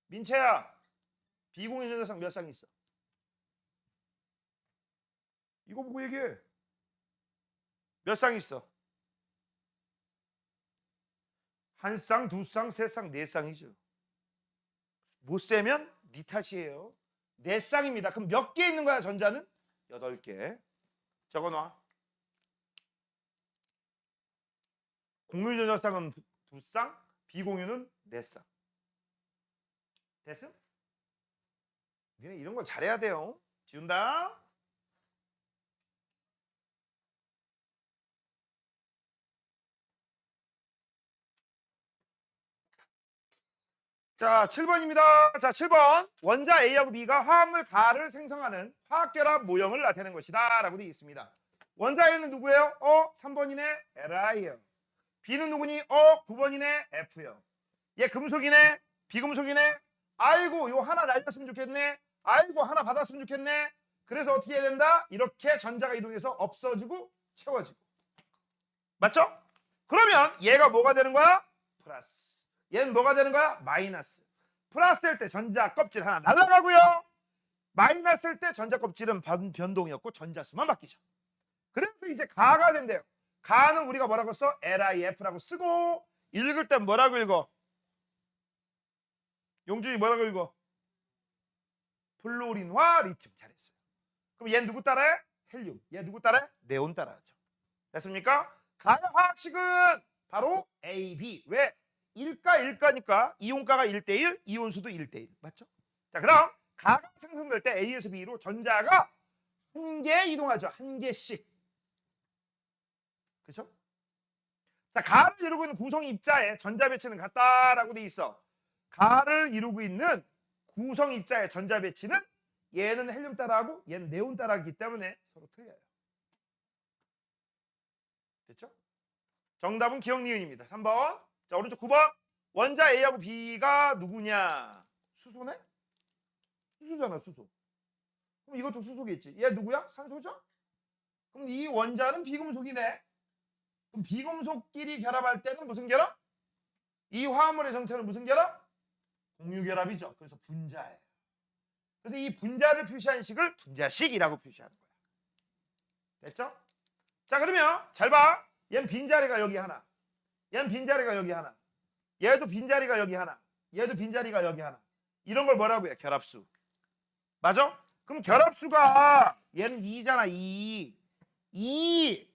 민채야, 비공유전자쌍 몇 쌍 있어? 이거 보고 얘기해. 몇 쌍 있어? 한 쌍, 두 쌍, 세 쌍, 네 쌍이죠. 못 세면 네 탓이에요. 4쌍입니다. 그럼 몇 개 있는 거야, 전자는? 8개. 적어놔. 공유전자쌍은 2쌍, 비공유는 4쌍. 됐음? 니네 이런 걸 잘해야 돼요. 지운다. 자, 7번입니다. 자, 7번. 원자 A하고 B가 화합물 가를 생성하는 화학결합 모형을 나타내는 것이다 라고 되어 있습니다. 원자 A는 누구예요? 3번이네. Li요. B는 누구니? 9번이네. F요. 얘 금속이네. 비금속이네. 아이고, 요 하나 날렸으면 좋겠네. 아이고, 하나 받았으면 좋겠네. 그래서 어떻게 해야 된다? 이렇게 전자가 이동해서 없어지고 채워지고. 맞죠? 그러면 얘가 뭐가 되는 거야? 플러스. 얘는 뭐가 되는 거야? 마이너스. 플러스 될 때 전자 껍질 하나 날아가고요. 마이너스일 때 전자 껍질은 변동이 없고 전자수만 바뀌죠. 그래서 이제 가가 된대요. 가는 우리가 뭐라고 써? LIF라고 쓰고 읽을 땐 뭐라고 읽어? 용준이 뭐라고 읽어? 플로린과 리튬. 잘했어요. 그럼 얘 누구 따라해? 헬륨. 얘 누구 따라해? 네온 따라하죠. 됐습니까? 가의 화학식은 바로 A, B. 왜? 1가 1가니까 이온가가 1대1, 이온수도 1대1. 맞죠? 자, 그럼 가가 생성될 때 A에서 B로 전자가 한 개 이동하죠. 한 개씩. 그렇죠? 자, 가를 이루고 있는 구성 입자의 전자 배치는 같다라고 돼 있어. 가를 이루고 있는 구성 입자의 전자 배치는 얘는 헬륨 따라하고 얘는 네온 따라하기 때문에 서로 틀려요. 됐죠? 정답은 기억 니은입니다. 3번. 자, 오른쪽 9번. 원자 A하고 B가 누구냐? 수소네? 수소잖아, 수소. 그럼 이것도 수소겠지. 얘 누구야? 산소죠? 그럼 이 원자는 비금속이네. 그럼 비금속끼리 결합할 때는 무슨 결합? 이 화합물의 정체는 무슨 결합? 공유결합이죠. 그래서 분자예요. 그래서 이 분자를 표시한 식을 분자식이라고 표시하는 거야. 됐죠? 자, 그러면 잘 봐. 얘는 빈자리가 여기 하나. 얘는 빈자리가 여기 하나. 얘도 빈자리가 여기 하나. 얘도 빈자리가 여기 하나. 이런 걸 뭐라고 해요? 결합수. 맞아? 그럼 결합수가 얘는 2잖아. 2.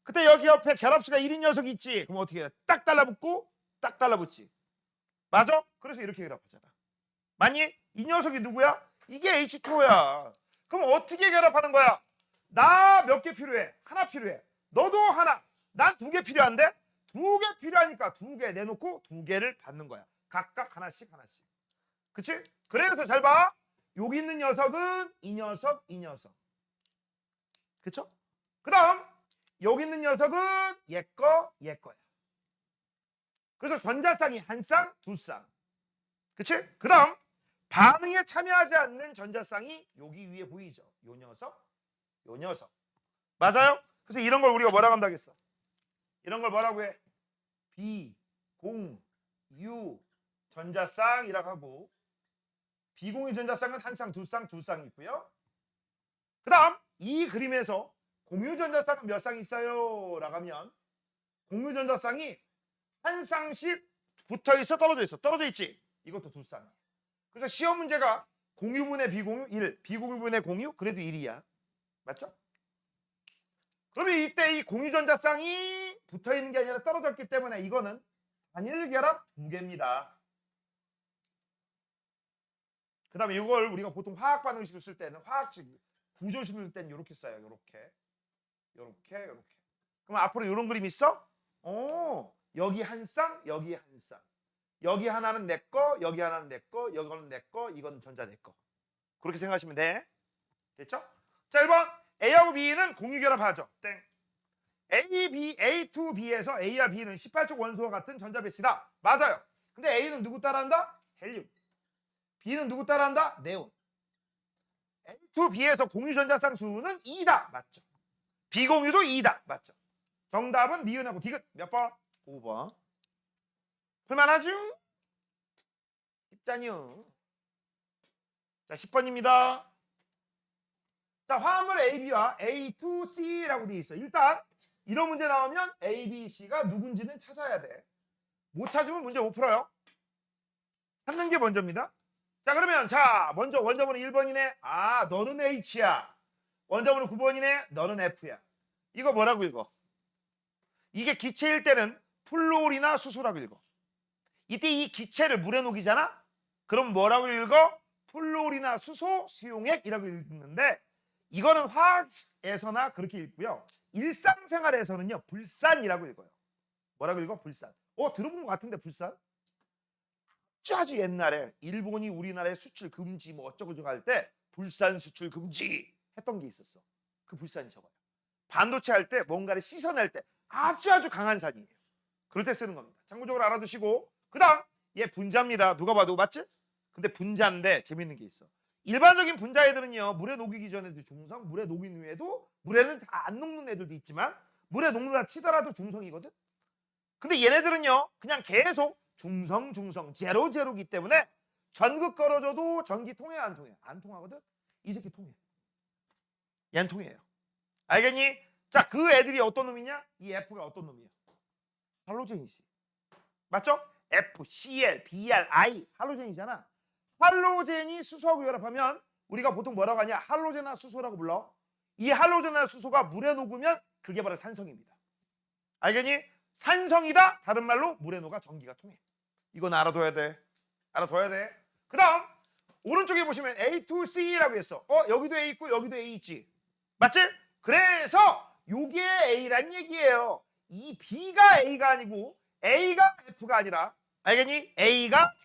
그때 여기 옆에 결합수가 1인 녀석이 있지. 그럼 어떻게 해? 딱 달라붙고 딱 달라붙지. 맞아? 그래서 이렇게 결합하잖아. 맞니? 이 녀석이 누구야? 이게 H2야. 그럼 어떻게 결합하는 거야? 나 몇 개 필요해? 하나 필요해. 너도 하나. 난 2개 필요한데? 2개 필요하니까 2개 내놓고 2개를 받는 거야. 각각 하나씩. 그치? 그래서 잘 봐. 여기 있는 녀석은 이 녀석. 그쵸? 그 다음 여기 있는 녀석은 얘 거야. 그래서 전자쌍이 한 쌍, 두 쌍. 그치? 그 다음 반응에 참여하지 않는 전자쌍이 여기 위에 보이죠? 요 녀석. 맞아요? 그래서 이런 걸 우리가 뭐라고 한다겠어? 이런 걸 뭐라고 해? 비, 공, 유, 전자쌍이라고 하고 비공유 전자쌍은 한 쌍, 두 쌍이 있고요. 그 다음 이 그림에서 공유 전자쌍은 몇 쌍 있어요? 라고 하면 공유 전자쌍이 한 쌍씩 붙어있어? 떨어져 있어? 떨어져 있지? 이것도 두 쌍이야. 그래서 시험 문제가 공유분의 비공유 1, 비공유분의 공유 그래도 1이야. 맞죠? 그러면 이때 이 공유전자쌍이 붙어있는 게 아니라 떨어졌기 때문에 이거는 단일결합 2개입니다. 그 다음에 이걸 우리가 보통 화학반응식을 쓸 때는 화학식 구조식을 쓸 때는 이렇게 써요. 이렇게. 그럼 앞으로 이런 그림 있어? 여기 한 쌍, 여기 한 쌍. 여기 하나는 내 거, 여기 하나는 내 거, 이거는 내 거, 이건 전자 내 거. 그렇게 생각하시면 돼. 됐죠? 자, 1번 A하고 B는 공유결합하죠. 땡. A to B에서 A와 B는 18쪽 원소와 같은 전자 배치다. 맞아요. 근데 A는 누구 따라한다? 헬륨. B는 누구 따라한다? 네온. A to B에서 공유 전자쌍 수는 2다. 맞죠? 비공유도 2다. 맞죠? 정답은 니은하고 디귿 몇 번? 5번. 풀만하죠? 쉽잖요. 자, 10번입니다. 자, 화합물 AB와 A to C라고 되어 있어. 일단 이런 문제 나오면 A, B, C가 누군지는 찾아야 돼. 못 찾으면 문제 못 풀어요. 찾는 게 먼저입니다. 자, 그러면 먼저 원자번호 1번이네. 아, 너는 H야. 원자번호 9번이네. 너는 F야. 이거 뭐라고 읽어? 이게 기체일 때는 플로리나 수소라고 읽어. 이때 이 기체를 물에 녹이잖아? 그럼 뭐라고 읽어? 플로리나 수소 수용액이라고 읽는데 이거는 화학에서나 그렇게 읽고요. 일상생활에서는요. 불산이라고 읽어요. 뭐라고 읽어? 불산. 들어본 것 같은데 불산? 아주 옛날에 일본이 우리나라에 수출 금지 뭐 어쩌고저쩌고 할 때 불산 수출 금지 했던 게 있었어. 그 불산이 저거야. 반도체 할 때 뭔가를 씻어낼 때 아주 강한 산이에요. 그럴 때 쓰는 겁니다. 참고적으로 알아두시고 그 다음 얘 분자입니다. 누가 봐도 맞지? 근데 분자인데 재밌는 게 있어. 일반적인 분자 애들은요. 물에 녹이기 전에도 중성, 물에 녹인 후에도 물에는 다 안 녹는 애들도 있지만 물에 녹는다 치더라도 중성이거든. 근데 얘네들은요. 그냥 계속 중성 제로기 때문에 전극 걸어줘도 전기 통해 안 통해? 안 통하거든. 이 새끼 통해. 얘는 통해요. 알겠니? 자, 그 애들이 어떤 놈이냐? 이 F가 어떤 놈이야? 할로젠이지. 맞죠? F, Cl, Br, I 할로젠이잖아. 할로젠이 수소하고 결합하면 우리가 보통 뭐라고 하냐? 할로젠화 수소라고 불러. 이 할로젠화 수소가 물에 녹으면 그게 바로 산성입니다. 알겠니? 산성이다. 다른 말로 물에 녹아 전기가 통해. 이건 알아둬야 돼. 알아둬야 돼. 그 다음 오른쪽에 보시면 A2C라고 했어. 여기도 A 있고 여기도 A 있지. 맞지? 그래서 요게 A란 얘기예요. 이 B가 A가 아니고 A가 F가 아니라, 알겠니? A가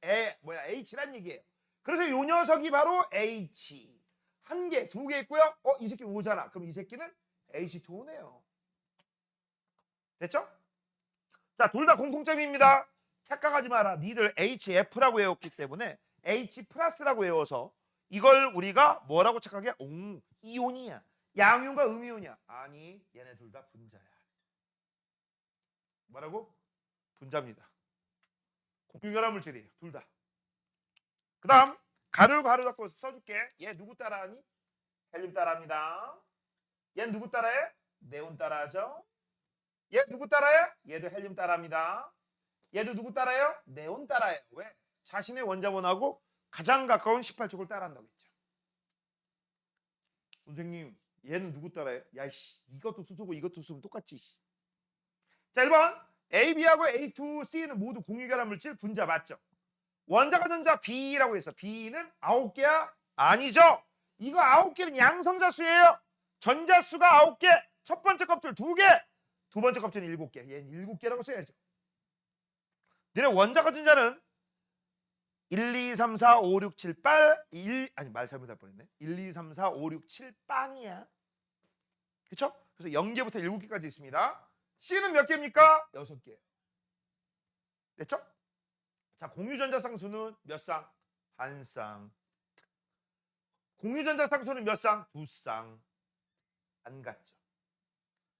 H란 얘기예요. 그래서 요 녀석이 바로 H. 한 개, 두 개 있고요. 이 새끼 O잖아. 그럼 이 새끼는 H2O네요. 됐죠? 자, 둘 다 공통점입니다. 착각하지 마라. 니들 HF라고 외웠기 때문에 H 플러스라고 외워서 이걸 우리가 뭐라고 착각해? 이온이야. 양이온과 음이온이야. 아니, 얘네 둘 다 분자야. 뭐라고? 분자입니다. 공유결합 물질이에요. 둘 다. 그 다음 가로 잡고 써줄게. 얘 누구 따라하니? 헬륨 따라합니다. 얘 누구 따라해? 네온 따라하죠. 얘 누구 따라해? 얘도 헬륨 따라합니다. 얘도 누구 따라해요? 네온 따라해요. 왜? 자신의 원자번하고 가장 가까운 18족을 따라한다고 했죠. 선생님, 얘는 누구 따라해? 야이씨, 이것도 수소고 이것도 수소면 똑같지. 자, 1번 AB하고 A2C는 모두 공유결합 물질 분자 맞죠? 원자가 전자 B라고 해서 B는 9개야? 아니죠. 이거 9개는 양성자수예요. 전자수가 9개. 첫 번째 껍질 2개. 두 번째 껍질은 7개. 얘는 7개라고 써야죠. 너네 원자가 전자는 1, 2, 3, 4, 5, 6, 7, 8 말 잘못할 뻔했네. 1, 2, 3, 4, 5, 6, 7 빵이야. 그렇죠? 그래서 0개부터 7개까지 있습니다. C는 몇 개입니까? 6개. 됐죠? 자, 공유전자쌍수는 몇 쌍? 한 쌍. 공유전자쌍수는 몇 쌍? 두 쌍. 안 같죠?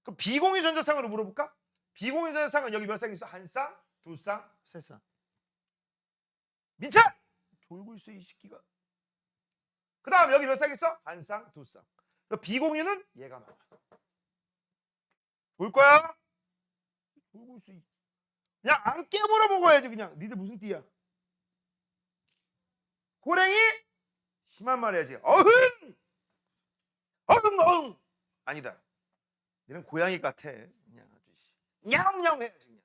그럼 비공유전자쌍으로 물어볼까? 비공유전자쌍은 여기 몇 쌍 있어? 한 쌍? 두 쌍? 세 쌍. 민차! 졸고 있어 이 새끼가. 그 다음 여기 몇 쌍 있어? 한 쌍, 두 쌍. 그럼 비공유는 얘가 많아. 볼 거야? 졸고 있어. 그냥 안 깨물어 먹어야지 그냥. 니들 무슨 띠야? 고랭이? 심한 말 해야지. 어흥! 어흥! 아니다. 니는 고양이 같아. 그냥 아주 냐옹냐옹 해야지 그냥.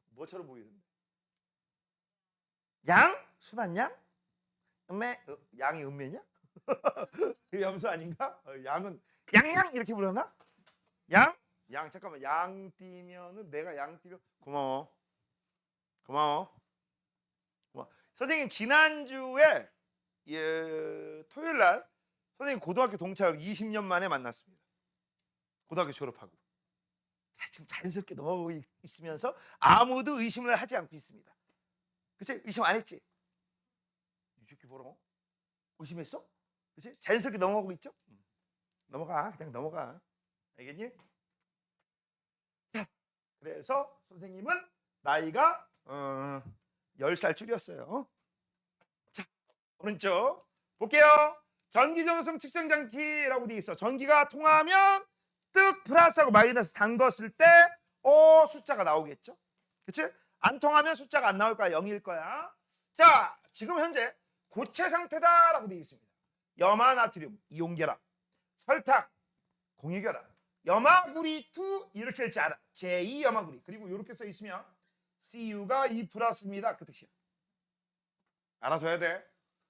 뭐처럼 보이는데? 양? 순한 양? 음매? 양이 음매냐? 그 염소 아닌가? 양은 양양 이렇게 부르나? 양? 양 잠깐만. 양 띠면은 내가 양 띠면 고마워. 선생님 지난주에 토요일 날 선생님 고등학교 동창을 20년 만에 만났습니다. 고등학교 졸업하고. 지금 자연스럽게 넘어가고 있으면서 아무도 의심을 하지 않고 있습니다. 그치? 의심 안 했지? 이 새끼 뭐라? 의심했어? 그치? 자연스럽게 넘어가고 있죠? 넘어가. 그냥 넘어가. 알겠니? 자, 그래서 선생님은 나이가 10살 줄였어요. 자, 오른쪽 볼게요. 전기전성 측정장치라고 되어 있어. 전기가 통하면 뜻 플러스하고 마이너스 담궜을 때 숫자가 나오겠죠. 그치? 안 통하면 숫자가 안 나올 거야. 0일 거야. 자, 지금 현재 고체 상태다라고 되어 있습니다. 염화 나트륨 이온결합, 설탕 공유결합, 염화구리 2 이렇게 할지 알아. 제2 염화구리. 그리고 이렇게 써 있으면 CU가 2 플러스입니다. 그 뜻이야. 알아둬야 돼.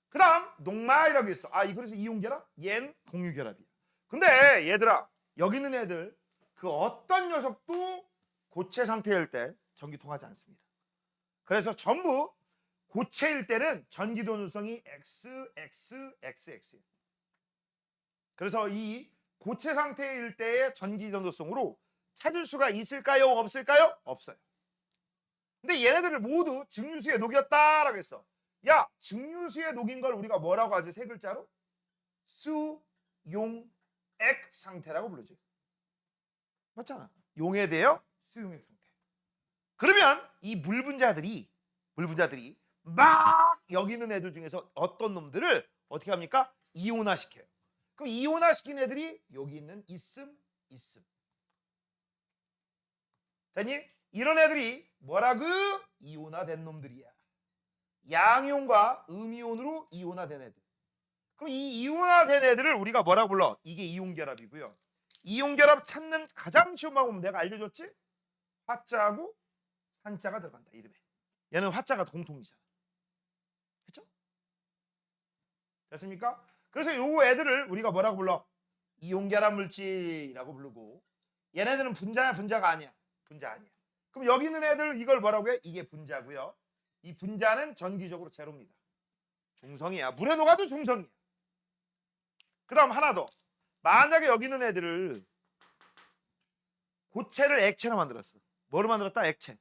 그 다음 녹말이라고 했어. 그래서 이온결합? 얜 공유결합이야. 근데 얘들아, 여기 있는 애들 그 어떤 녀석도 고체 상태일 때 전기 통하지 않습니다. 그래서 전부 고체일 때는 전기 dondo성이 XXXX예요. 그래서 이 고체 상태일 때의 전기 전도성으로 찾을 수가 있을까요? 없을까요? 없어요. 근데 얘네들을 모두 증류수에 녹였다라고 했어. 야, 증류수에 녹인 걸 우리가 뭐라고 하지? 세 글자로? 수용액 상태라고 부르지. 맞잖아. 용해되어 수용액 상태. 그러면 이 물 분자들이 막 여기 있는 애들 중에서 어떤 놈들을 어떻게 합니까? 이온화시켜요. 그럼 이온화시킨 애들이 여기 있는 있음. 됐니? 이런 애들이 뭐라고? 이온화된 놈들이야. 양이온과 음이온으로 이온화된 애들. 그럼 이 이온화된 애들을 우리가 뭐라 불러? 이게 이온결합이고요. 이온결합 찾는 가장 쉬운 방법은 내가 알려줬지? 화자하고 산자가 들어간다, 이름에. 얘는 화자가 공통이잖아. 그렇죠? 됐습니까? 그래서 요 애들을 우리가 뭐라고 불러? 이온결합 물질이라고 부르고, 얘네들은 분자야, 분자가 아니야? 분자 아니야. 그럼 여기 있는 애들 이걸 뭐라고 해? 이게 분자고요. 이 분자는 전기적으로 제로입니다. 중성이야. 물에 녹아도 중성이야. 그 다음 하나 더. 만약에 여기 있는 애들을 고체를 액체로 만들었어. 뭐로 만들었다? 액체.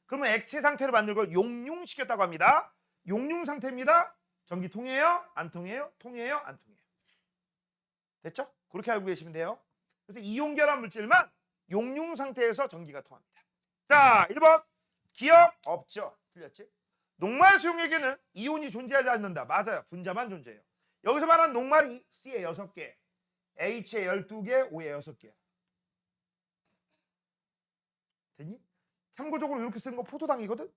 그러면 액체 상태로 만든 걸 용융시켰다고 합니다. 용융 상태입니다. 전기 통해요? 안 통해요? 통해요? 안 통해요? 됐죠? 그렇게 알고 계시면 돼요. 그래서 이온결합 물질만 용융 상태에서 전기가 통합니다. 자, 1번. 기억 없죠? 틀렸지? 녹말 수용액에는 이온이 존재하지 않는다. 맞아요. 분자만 존재해요. 여기서 말하는 녹말이 C에 6개, H에 12개, O에 6개. 됐니? 참고적으로 이렇게 쓰는 거 포도당이거든?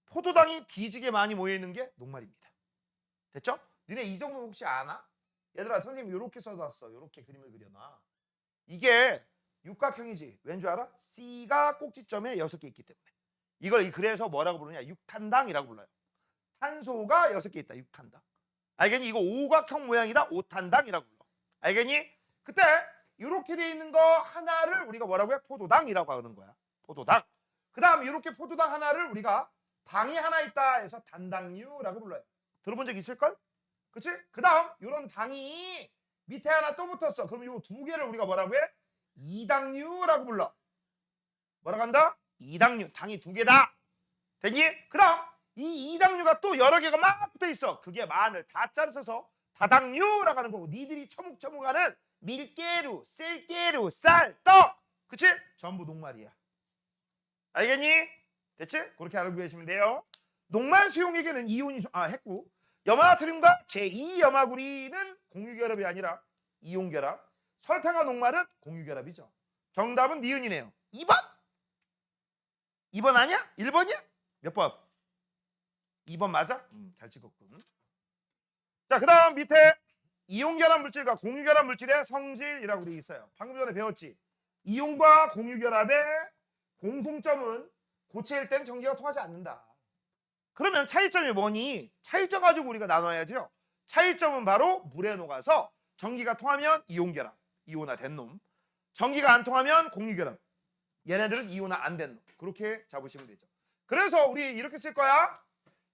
포도당이 뒤지게 많이 모여있는 게 녹말입니다. 됐죠? 니네 이 정도 혹시 아나? 얘들아, 선생님 이렇게 써놨어. 이렇게 그림을 그려놔. 이게 육각형이지. 왠 줄 알아? C가 꼭지점에 6개 있기 때문에. 이걸 그래서 뭐라고 부르냐? 육탄당이라고 불러요. 탄소가 6개 있다. 육탄당. 알겠니? 이거 오각형 모양이다. 오탄당이라고 불러. 알겠니? 그때 이렇게 돼 있는 거 하나를 우리가 뭐라고 해? 포도당이라고 하는 거야. 포도당. 그 다음 이렇게 포도당 하나를 우리가 당이 하나 있다 해서 단당류라고 불러요. 들어본 적 있을걸? 그치? 그 다음 이런 당이 밑에 하나 또 붙었어. 그럼 이 두 개를 우리가 뭐라고 해? 이당류라고 불러. 뭐라고 한다? 이당류. 당이 두 개다. 됐니? 그 다음 이 이당류가 또 여러 개가 막 붙어 있어. 그게 만을 다자를 써서 다당류라고 하는 거고, 니들이 처묵처묵하는 밀가루, 셀가루, 쌀, 떡, 그치? 전부 녹말이야. 알겠니? 됐지? 그렇게 알고 계시면 돼요. 녹말 수용액에는 이온이 했고, 염화나트륨과 제2염화구리는 공유결합이 아니라 이온결합. 설탕과 녹말은 공유결합이죠. 정답은 니은이네요. 2번? 2번 아니야? 1번이야? 몇 번? 2번 맞아? 잘 찍었군. 자, 그 다음 밑에 이온결합 물질과 공유결합 물질의 성질이라고 되어 있어요. 방금 전에 배웠지? 이온과 공유결합의 공통점은 고체일 땐 전기가 통하지 않는다. 그러면 차이점이 뭐니? 차이점 가지고 우리가 나눠야죠. 차이점은 바로 물에 녹아서 전기가 통하면 이온결합, 이온화된 놈. 전기가 안 통하면 공유결합. 얘네들은 이온화 안 된 놈. 그렇게 잡으시면 되죠. 그래서 우리 이렇게 쓸 거야.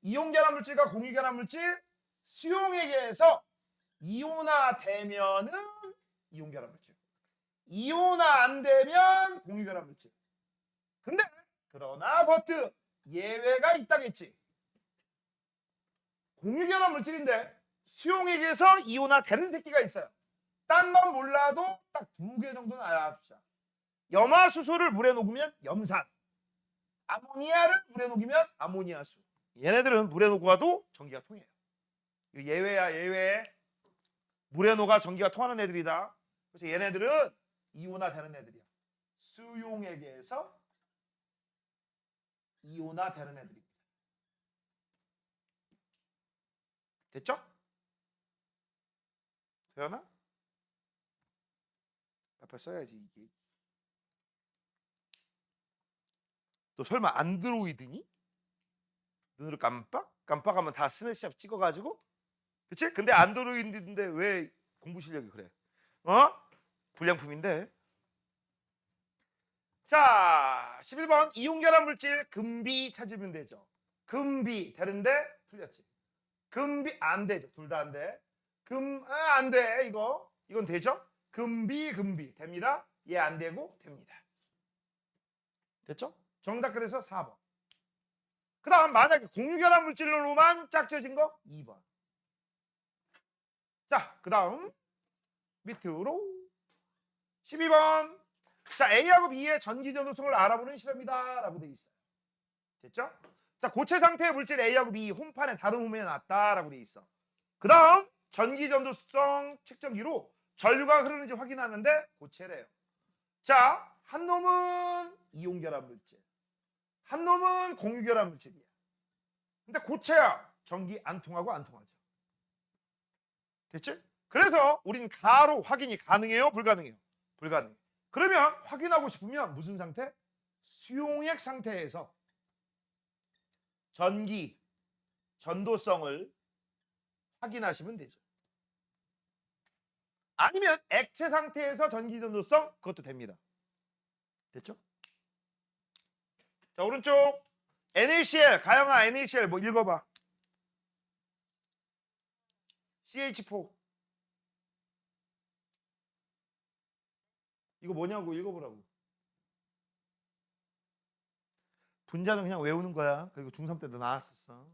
이온결합 물질과 공유결합 물질 수용액에서 이온화되면은 이온결합 물질, 이온화 안 되면 공유결합 물질. 근데 그러나 버트 예외가 있다겠지. 공유결합 물질인데 수용액에서 이온화 되는 새끼가 있어요. 딴 건 몰라도 딱 2개 정도는 알아두자. 염화수소를 물에 녹으면 염산, 아모니아를 물에 녹이면 아모니아수. 얘네들은 물에 녹아도 전기가 통해요. 예외야, 예외. 물에 녹아 전기가 통하는 애들이다. 그래서 얘네들은 이온화 되는 애들이야. 수용액에서 이온화 되는 애들입니다. 됐죠? 되었나? 앞에 써야지 이게. 또 설마 안드로이드니? 눈으로 깜빡하면 다 스냅샷 찍어가지고, 그치? 근데 안드로이드인데 왜 공부 실력이 그래? 불량품인데. 자, 11번 이온결합 물질 금비 찾으면 되죠. 금비 되는데 틀렸지. 금비 안 되죠. 둘 다 안 돼. 안 돼. 이건 되죠? 금비 됩니다. 얘 안 되고 됩니다. 됐죠? 정답 그래서 4번. 그 다음 만약에 공유결합 물질로만 짝져진 거 2번. 자, 그 다음 밑으로 12번. 자, A하고 B의 전기전도성을 알아보는 실험이다 라고 되어 있어요. 됐죠? 자, 고체 상태의 물질 A하고 B 홈판에 다른 홈에 놨다라고 돼 있어. 그 다음 전기 전도성 측정기로 전류가 흐르는지 확인하는데 고체래요. 자, 한 놈은 이온 결합 물질, 한 놈은 공유 결합 물질이야. 근데 고체야. 전기 안 통하고 안 통하죠. 됐지? 그래서 우린 가로 확인이 가능해요? 불가능해요? 불가능해. 그러면 확인하고 싶으면 무슨 상태? 수용액 상태에서 전기, 전도성을 확인하시면 되죠. 아니면 액체 상태에서 전기 전도성 그것도 됩니다. 됐죠? 자, 오른쪽 NaCl, 가영아 NaCl 뭐 읽어봐. CH4 이거 뭐냐고 읽어보라고. 분자는 그냥 외우는 거야. 그리고 중3 때도 나왔었어.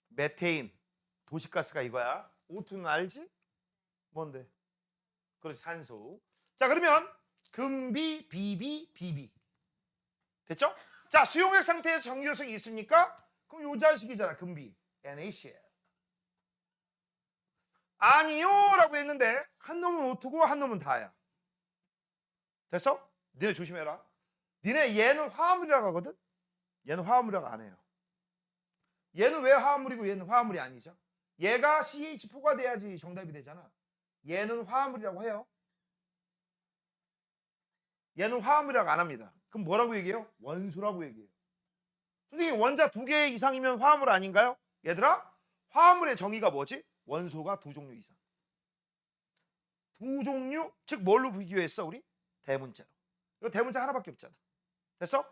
메테인, 도시가스가 이거야. O2는 알지? 뭔데? 그렇지, 산소. 자, 그러면 금비, 비비, 비비. 됐죠? 자, 수용액 상태에서 전기요성이 있습니까? 그럼 요 자식이잖아, 금비. NaCl. 아니요 라고 했는데 한 놈은 O2고 한 놈은 다야. 됐어? 니네 조심해라. 니네 얘는 화합물이라고 하거든? 얘는 화합물이라고 안 해요. 얘는 왜 화합물이고 얘는 화합물이 아니죠? 얘가 CH4가 돼야지 정답이 되잖아. 얘는 화합물이라고 해요. 얘는 화합물이라고 안 합니다. 그럼 뭐라고 얘기해요? 원소라고 얘기해요. 선생님, 원자 2개 이상이면 화합물 아닌가요? 얘들아, 화합물의 정의가 뭐지? 원소가 2종류 이상. 2종류, 즉 뭘로 비교했어 우리? 대문자로. 이거 대문자 하나밖에 없잖아. 됐어?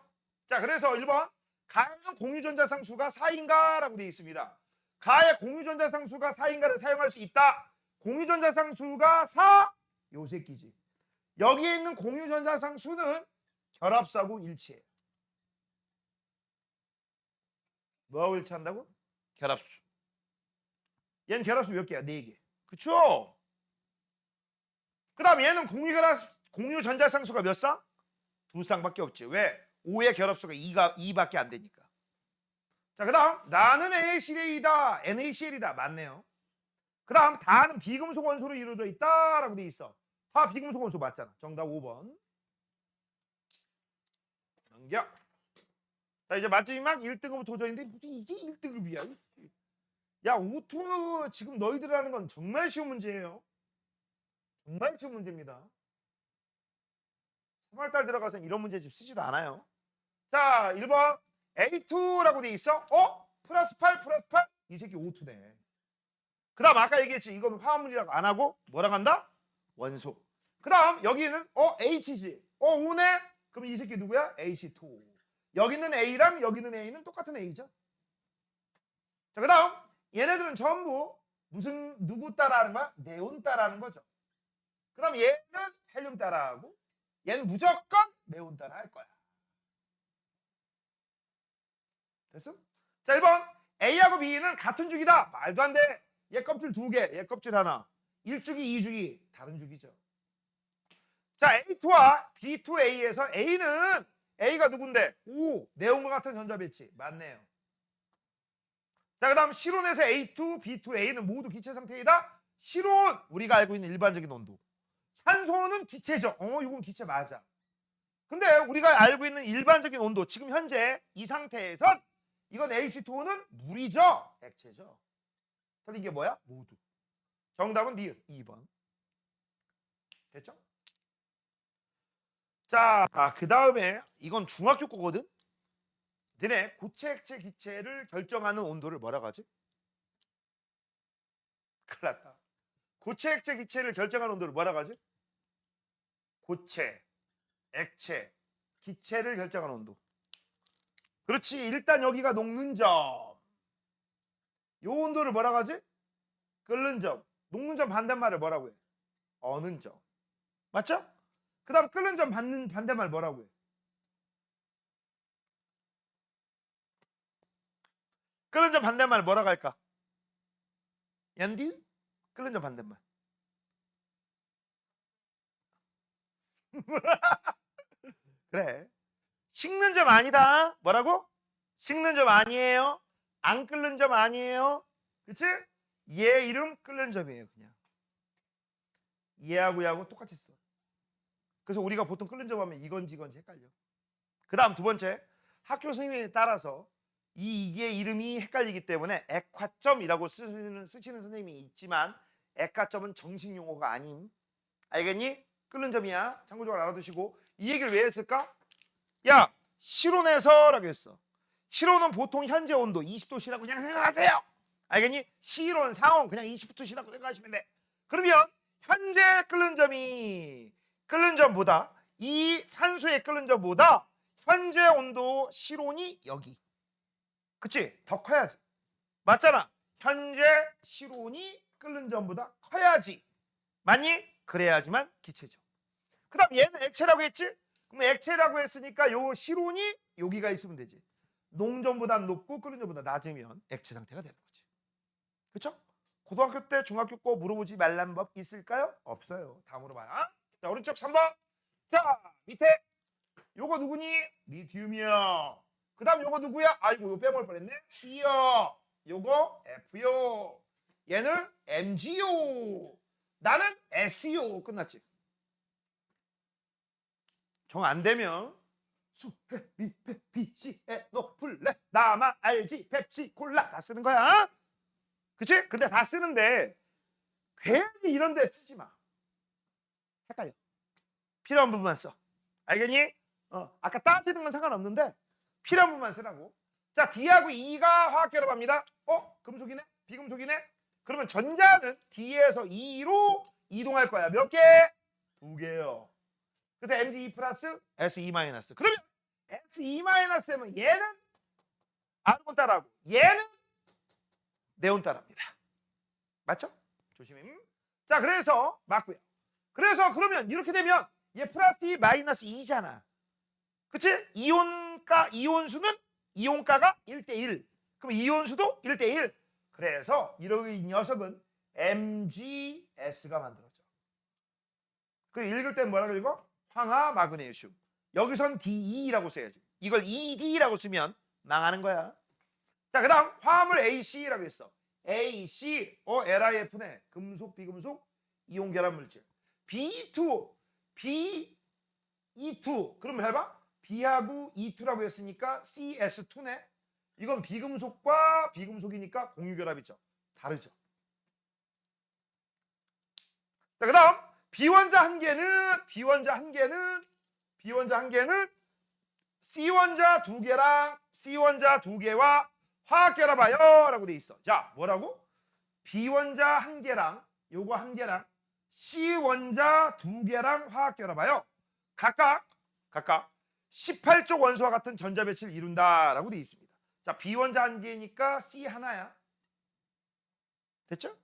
자, 그래서 1번 가의 공유전자상수가 4인가? 라고 되어 있습니다. 가의 공유전자상수가 4인가를 사용할 수 있다. 공유전자상수가 4? 요 새끼지. 여기에 있는 공유전자상수는 결합수하고 일치해요. 뭐하고 일치한다고? 결합수. 얘는 결합수 몇 개야? 4개. 그쵸? 그 다음 얘는 공유전자상수가 몇 쌍? 2쌍밖에 없지. 왜? 5의 결합수가 2밖에 안 되니까. 자, 그 다음 나는 NaCl이다. NaCl이다. 맞네요. 그 다음 다는 비금속 원소로 이루어져 있다 라고 돼 있어. 다 비금속 원소 맞잖아. 정답 5번. 넘겨. 자, 이제 마지막 1등급 도전인데 무슨 이게 1등급이야. 야, O2 지금 너희들 하는 건 정말 쉬운 문제예요. 정말 쉬운 문제입니다. 3월달 들어가서 이런 문제 집 쓰지도 않아요. 자, 1번 A2라고 돼 있어. 플러스 8 플러스 8? 이 새끼 O2네. 그 다음 아까 얘기했지. 이건 화합물이라고 안 하고 뭐라고 한다? 원소. 그 다음 여기는 H지. O네? 그럼 이 새끼 누구야? H2. 여기 있는 A랑 여기 있는 A는 똑같은 A죠. 자, 그 다음 얘네들은 전부 누구 따라하는 거야? 네온 따라하는 거죠. 그럼 얘는 헬륨 따라하고 얘는 무조건 네온 따라할 거야. 됐어? 자, 1번 A하고 B는 같은 주기다. 말도 안 돼. 얘 껍질 2개, 얘 껍질 하나. 1주기, 2주기 다른 주기죠. 자, A2와 B2A에서 A는 A가 누군데? 오, 네온과 같은 전자 배치. 맞네요. 자, 그 다음 실온에서 A2, B2A는 모두 기체 상태이다. 실온, 우리가 알고 있는 일반적인 온도. 산소는 기체죠. 이건 기체 맞아. 근데 우리가 알고 있는 일반적인 온도, 지금 현재 이 상태에선 이건 H2O는 물이죠. 액체죠. 그럼 이게 뭐야? 모두. 정답은 니은 2번. 됐죠? 자, 그 다음에 이건 중학교 거거든? 너네 고체, 액체, 기체를 결정하는 온도를 뭐라고 하지? 큰일 났다. 고체, 액체, 기체를 결정하는 온도를 뭐라고 하지? 고체, 액체, 기체를 결정하는 온도. 그렇지. 일단 여기가 녹는 점. 요 온도를 뭐라고 하지? 끓는 점. 녹는 점 반대말을 뭐라고 해? 어는 점. 맞죠? 그 다음 끓는 점 반대말 뭐라고 해? 끓는 점 반대말 뭐라고 할까? 연디? 끓는 점 반대말. 그래. 식는 점 아니다. 뭐라고? 식는 점 아니에요. 안 끓는 점 아니에요. 그치? 얘 이름 끓는 점이에요. 그냥 얘하고 똑같이 써. 그래서 우리가 보통 끓는 점 하면 이건지 헷갈려. 그 다음 두 번째, 학교 선생님에 따라서 이게 이름이 헷갈리기 때문에 액화점이라고 쓰시는 선생님이 있지만 액화점은 정식 용어가 아님. 알겠니? 끓는 점이야. 참고적으로 알아두시고. 이 얘기를 왜 했을까? 야, 실온에서라고 했어. 실온은 보통 현재 온도 20도씨라고 그냥 생각하세요. 알겠니? 실온, 상온 그냥 20도씨라고 생각하시면 돼. 그러면 현재 끓는 점이 끓는 점보다 이 산소의 끓는 점보다 현재 온도 실온이 여기. 그치? 더 커야지. 맞잖아. 현재 실온이 끓는 점보다 커야지. 맞니? 그래야지만 기체죠. 그 다음 얘는 액체라고 했지? 그럼 액체라고 했으니까 요 실온이 여기가 있으면 되지. 농점보다 높고 끓는 점보다 낮으면 액체 상태가 되는 거지. 그쵸? 고등학교 때 중학교 거 물어보지 말란 법 있을까요? 없어요. 다 물어봐요. 자, 오른쪽 3번. 자, 밑에 요거 누구니? 리튬이야. 그 다음 요거 누구야? 아이고 요거 빼먹을 뻔했네. C요. 요거 F요. 얘는 Mg요. 나는 S요. 끝났지. 정 안 되면 수, 해, 미, 페, 비, 시, 에, 노, 플레, 나만 알지, 펩시, 콜라 다 쓰는 거야. 그치? 근데 다 쓰는데 괜히 이런 데 쓰지 마. 헷갈려. 필요한 부분만 써. 알겠니? 아까 따지는 건 상관없는데 필요한 부분만 쓰라고. 자, D하고 E가 화학 결합합니다. 금속이네? 비금속이네? 그러면 전자는 D에서 E로 이동할 거야. 몇 개? 2개요. 그래서 Mg2 플러스 Se 마이너스. 그러면 Se 마이너스면 얘는 아르곤 따라하고 얘는 네온 따라합니다. 맞죠? 조심히. 자, 그래서 맞고요. 그래서 그러면 이렇게 되면 얘 플러스 2 마이너스 2잖아. 그치? 이온수는 이온가가 1대1. 그럼 이온수도 1대1. 그래서 이 녀석은 MgS가 만들어져. 그 읽을 땐 뭐라고 읽어? 황화 마그네슘. 여기선 DE라고 써야지. 이걸 ED라고 쓰면 망하는 거야. 자, 그 다음 화합을 AC라고 했어. AC, LiF네. 금속, 비금속, 이온 결합 물질. B2, B2. 그러면 해봐. B하고 E2라고 했으니까 CS2네. 이건 비금속과 비금속이니까 공유결합이죠. 다르죠. 자, 그 다음 B원자 한 개는 C원자 두 개랑 C원자 두 개와 화학결합하여 라고 돼 있어. 자, 뭐라고? B원자 한 개랑 요거 한 개랑 C원자 두 개랑 화학결합하여 각각 18쪽 원소와 같은 전자 배치를 이룬다라고 돼 있습니다. 자, B원자 한 개니까 C 하나야. 됐죠?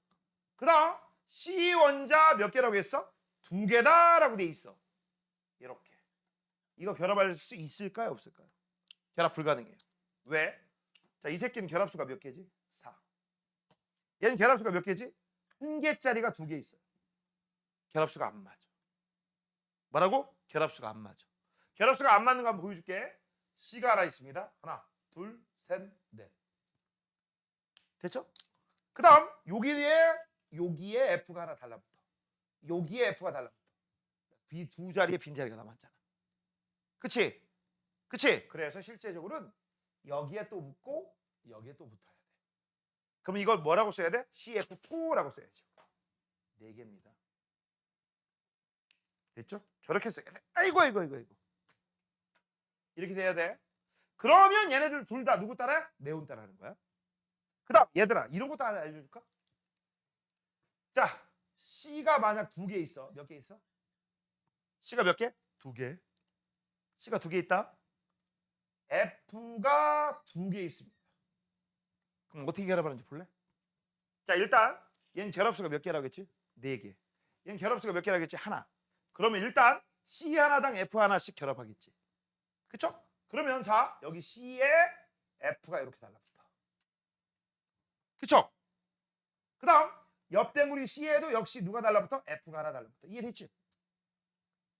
그 다음 C원자 몇 개라고 했어? 두 개다라고 돼 있어. 이렇게. 이거 결합할 수 있을까요? 없을까요? 결합 불가능해요. 왜? 자, 이 새끼는 결합수가 몇 개지? 4. 얘는 결합수가 몇 개지? 한 개짜리가 두 개 있어요. 결합수가 안 맞아. 뭐라고? 결합수가 안 맞아. 결합수가 안 맞는 거 한번 보여줄게. C가 하나 있습니다. 하나, 둘, 셋, 넷. 됐죠? 그 다음 여기에 F가 하나 달라붙어. 여기에 F가 달라붙어. B 두 자리에 빈자리가 남았잖아. 그치? 그래서 실제적으로는 여기에 또 붙고 여기에 또 붙어야 돼. 그럼 이걸 뭐라고 써야 돼? CF4라고 써야죠. 4개입니다. 됐죠? 저렇게 써야 돼. 아이고. 이렇게 돼야 돼. 그러면 얘네들 둘 다 누구 따라? 네온 따라하는 거야. 그 다음 얘들아 이런 것도 하나 알려줄까? 자, C가 만약 2개 있어. 몇 개 있어? C가 몇 개? 2개. C가 2개 있다. F가 2개 있습니다. 그럼 어떻게 결합하는지 볼래? 자, 일단 얘는 결합수가 몇 개라고 했지? 4개. 얘는 결합수가 몇 개라고 했지? 하나. 그러면 일단 C 하나당 F 하나씩 결합하겠지. 그쵸? 그러면 자, 여기 C에 F가 이렇게 달라붙어. 그쵸? 그 다음 옆댕구리 C에도 역시 누가 달라붙어? F가 하나 달라붙어. 이해됐지?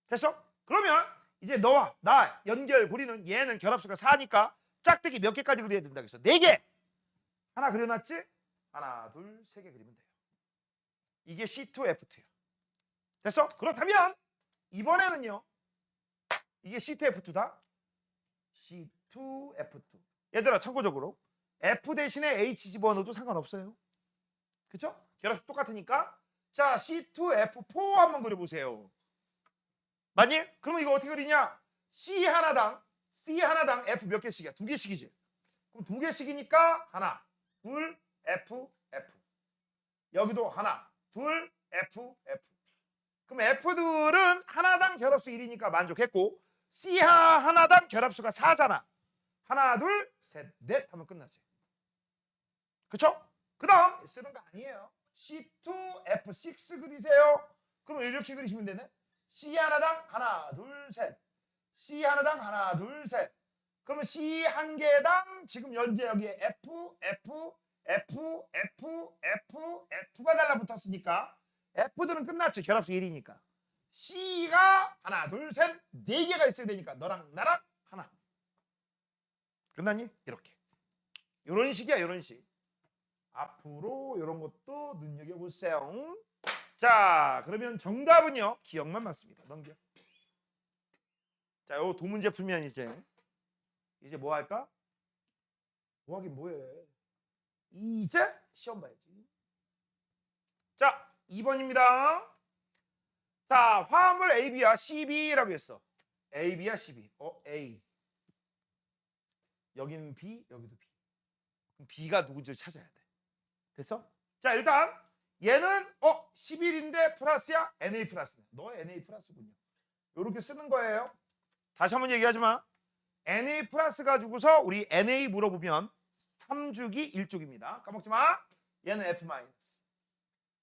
됐어? 그러면 이제 너와 나 연결고리는 얘는 결합수가 4니까 짝대기 몇 개까지 그려야 된다 그랬어? 4개. 하나 그려놨지? 하나, 둘, 3개 그리면 돼요. 이게 C2F2야. 됐어? 그렇다면 이번에는요. 이게 C2F2다. C2F2. 얘들아 참고적으로 F 대신에 H 집어넣어도 상관없어요. 그쵸? 결합식 똑같으니까. 자, C2F4 한번 그려보세요. 맞니? 그러면 이거 어떻게 그리냐? C 하나당 F 몇 개씩이야? 2개씩이지. 그럼 2개씩이니까 하나, 둘, F, F. 여기도 하나, 둘, F, F. 그럼 F들은 하나당 결합수 1이니까 만족했고 C 하나당 결합수가 4잖아. 하나, 둘, 셋, 넷 하면 끝나지. 그쵸? 그 다음 쓰는 거 아니에요. C2F6 그리세요. 그럼 이렇게 그리시면 되네. C 하나당 하나, 둘, 셋. C 하나당 하나, 둘, 셋. 그러면 C 한 개당 지금 현재 여기에 F, F, F, F, F, F가 달라붙었으니까 F들은 끝났지. 결합수 1이니까. C가 하나, 둘, 셋, 4개가 있어야 되니까 너랑 나랑 하나. 끝났니? 이렇게. 이런 식이야, 이런 식. 앞으로 이런 것도 눈여겨보세요. 자, 그러면 정답은요. 기억만 맞습니다. 넘겨. 자, 요 두 문제 풀면 이제 뭐 할까? 뭐 하긴 뭐해. 이제 시험 봐야지. 자, 2번입니다. 자, 화합물 AB와 CB라고 했어. AB와 CB. A. 여기는 B, 여기도 B. 그럼 B가 누군지를 찾아야 돼. 됐어? 자, 일단 얘는 11인데 플러스야? NA 플러스네. 너 NA 플러스군요. 이렇게 쓰는 거예요. 다시 한번 얘기하지 마. NA 플러스 가지고서 우리 NA 물어보면 3주기 1쪽입니다. 까먹지 마. 얘는 F 마이너스.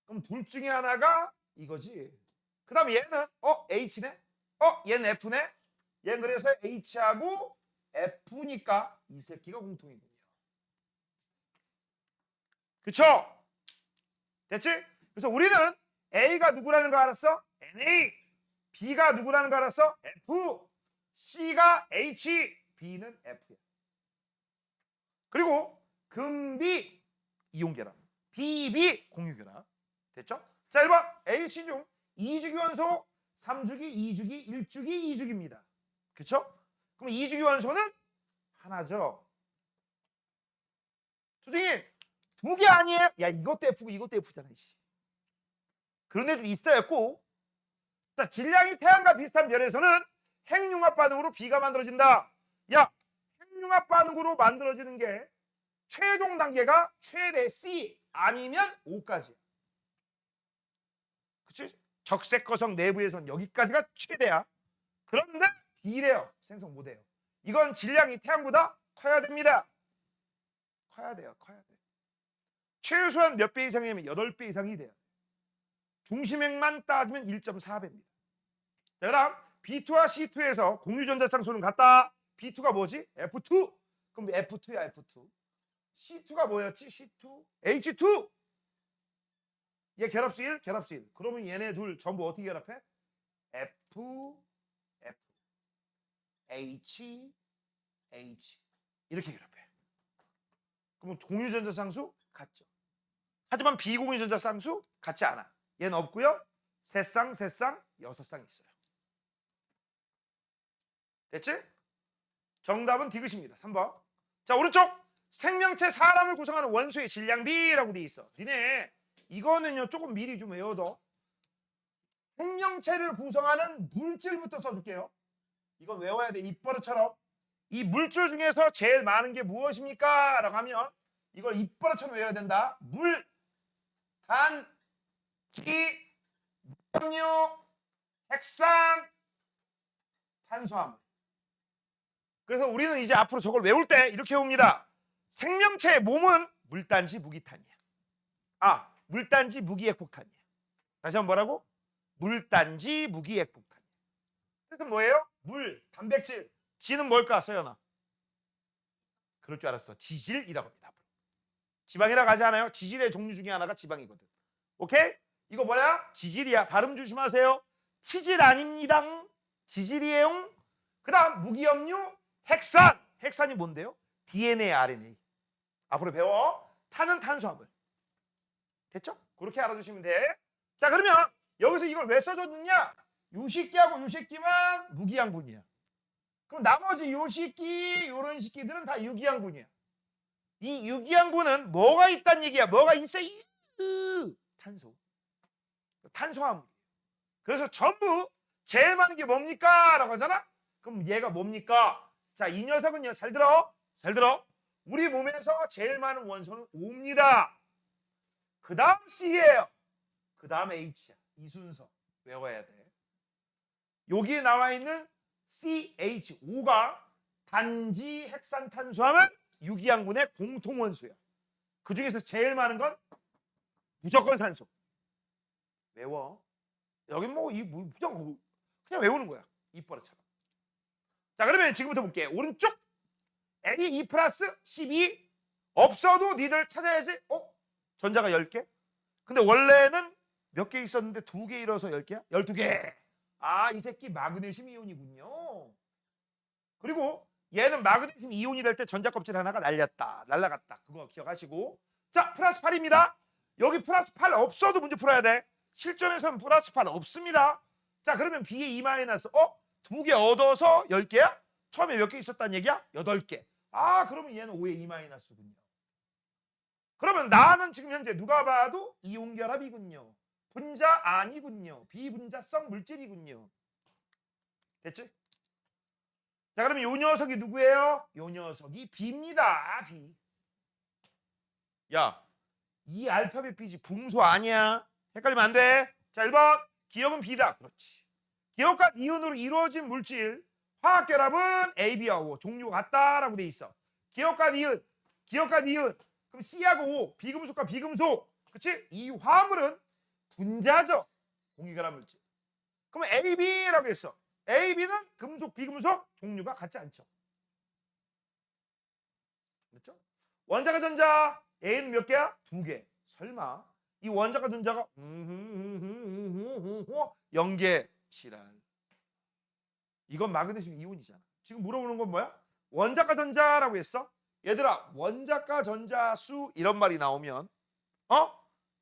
그럼 둘 중에 하나가 이거지. 그 다음에 얘는 H네. 얘는 F네. 얘는 그래서 H하고 F니까 이 새끼가 공통이군요. 그쵸? 됐지? 그래서 우리는 A가 누구라는 거 알았어? NA. B가 누구라는 거 알았어? F. C가 H. B는 F야. 그리고 금비 이용결합. BB 공유결합. 됐죠? 자, 1번 AC 중 2주기 원소 3주기, 2주기, 1주기, 2주기입니다. 그쵸? 그럼 2주기 원소는 하나죠. 선생님 2개 아니에요? 야, 이것도 F고 이것도 F잖아. 그런 애들이 있어야 꼭. 자, 질량이 태양과 비슷한 별에서는 핵융합 반응으로 B가 만들어진다. 야, 핵융합 반응으로 만들어지는 게 최종 단계가 최대 C 아니면 O까지야. 그치? 적색거성 내부에선 여기까지가 최대야. 그런데 비례요. 생성 못해요. 이건 질량이 태양보다 커야 됩니다. 커야 돼요. 커야 돼. 최소한 몇 배 이상이면 8배 이상이 돼요. 중심핵만 따지면 1.4배입니다. 자, 그다음 B2와 C2에서 공유전자쌍수는 같다. B2가 뭐지? F2. 그럼 F2야, F2. C2가 뭐였지? C2. H2. 얘 결합수 1, 결합수 1. 그러면 얘네 둘 전부 어떻게 결합해? F, F. H, H. 이렇게 결합해. 그러면 공유전자쌍수 같죠. 하지만 비공유전자쌍수 같지 않아. 얘는 없고요. 세 쌍, 6쌍 있어요. 됐지? 정답은 디귿입니다. 3번. 자, 오른쪽 생명체 사람을 구성하는 원소의 질량비라고 돼 있어. 니네 이거는요 조금 미리 좀 외워둬. 생명체를 구성하는 물질부터 써줄게요. 이건 외워야 돼. 입버릇처럼. 이 물질 중에서 제일 많은 게 무엇입니까? 라고 하면 이걸 입버릇처럼 외워야 된다. 물, 단, 기, 물류, 핵산, 탄수화물. 그래서 우리는 이제 앞으로 저걸 외울 때 이렇게 봅니다. 생명체의 몸은 물단지 무기탄이야. 물단지 무기액폭탄이야. 다시 한번 뭐라고? 물단지 무기액폭탄이야. 그래서 뭐예요? 물, 단백질. 지는 뭘까, 서연아? 그럴 줄 알았어. 지질이라고 합니다. 지방이라고 하지 않아요? 지질의 종류 중에 하나가 지방이거든. 오케이? 이거 뭐야? 지질이야. 발음 조심하세요. 치질 아닙니다. 지질이에요. 그 다음 무기염류, 핵산. 핵산이 뭔데요? DNA, RNA. 앞으로 배워. 탄은 탄수화물. 됐죠? 그렇게 알아두시면 돼. 자, 그러면 여기서 이걸 왜 써줬느냐? 요 식기하고 요 식기만 무기양분이야. 그럼 나머지 요 식기, 요런 식기들은 다 유기양분이야. 이 유기양분은 뭐가 있단 얘기야? 뭐가 있어? 탄소. 탄수화물이에요. 그래서 전부 제일 많은 게 뭡니까? 라고 하잖아? 그럼 얘가 뭡니까? 자, 이 녀석은요, 잘 들어. 잘 들어. 우리 몸에서 제일 많은 원소는 O입니다. 그 다음 C예요. 그 다음 H야. 이 순서 외워야 돼. 여기에 나와 있는 CHO가 단지 핵산탄수화물 유기양분의 공통원소야. 그 중에서 제일 많은 건 무조건 산소. 외워. 여기 그냥 외우는 거야. 입버릇처럼. 자, 그러면 지금부터 볼게. 오른쪽 A2 플러스 12 없어도 니들 찾아야지. 전자가 10개? 근데 원래는 몇 개 있었는데 2개 잃어서 10개야? 12개. 아, 이 새끼 마그네슘 이온이군요. 그리고 얘는 마그네슘 이온이 될 때 전자 껍질 하나가 날라갔다. 그거 기억하시고. 자, 플러스 8입니다. 여기 플러스 8 없어도 문제 풀어야 돼. 실전에서는 플러스 8 없습니다. 자, 그러면 B의 2 마이너스 2개 얻어서 10개야? 처음에 몇 개 있었다는 얘기야? 8개. 아, 그러면 얘는 5의 2 마이너스군요. 그러면 나는 지금 현재 누가 봐도 이온결합이군요. 분자 아니군요. 비분자성 물질이군요. 됐지? 자, 그러면 요 녀석이 누구예요? 요 녀석이 B입니다. B. 야, 이 알파벳 B지 붕소 아니야. 헷갈리면 안 돼. 자, 1번 기억은 B다. 그렇지. 기억과 이온으로 이루어진 물질 화학결합은 A, B와 O 종류가 같다라고 돼 있어. 기억과 이온 그럼 C하고 O 비금속과 비금속. 그렇지? 이 화합물은 분자죠. 공유결합 물질. 그러면 A, B라고 했어. A, B는 금속, 비금속 종류가 같지 않죠. 그렇죠? 원자가 전자 A는 몇 개야? 2개. 설마 이 원자가 전자가 0개 지랄. 이건 마그네슘 이온이잖아. 지금 물어보는 건 뭐야? 원자가 전자라고 했어. 얘들아, 원자가 전자 수 이런 말이 나오면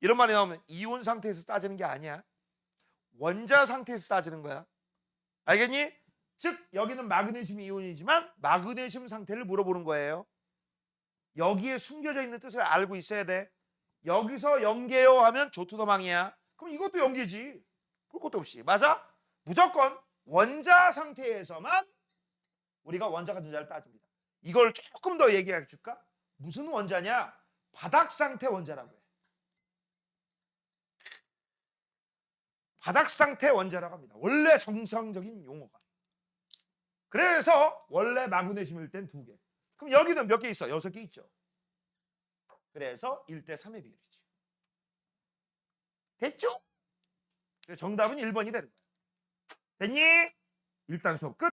이런 말이 나오면 이온 상태에서 따지는 게 아니야. 원자 상태에서 따지는 거야. 알겠니? 즉 여기는 마그네슘 이온이지만 마그네슘 상태를 물어보는 거예요. 여기에 숨겨져 있는 뜻을 알고 있어야 돼. 여기서 연계요 하면 조투더망이야. 그럼 이것도 연계지. 볼 것도 없이. 맞아? 무조건 원자 상태에서만 우리가 원자가 전자를 따집니다. 이걸 조금 더 얘기해 줄까? 무슨 원자냐? 바닥 상태 원자라고 해. 바닥 상태 원자라고 합니다. 원래 정상적인 용어가. 그래서 원래 마그네슘일 땐 2개. 그럼 여기는 몇 개 있어? 6개 있죠. 그래서 1대 3의 비율이지. 됐죠? 정답은 1번이 되는 거야. 됐니? 일단 수업 끝.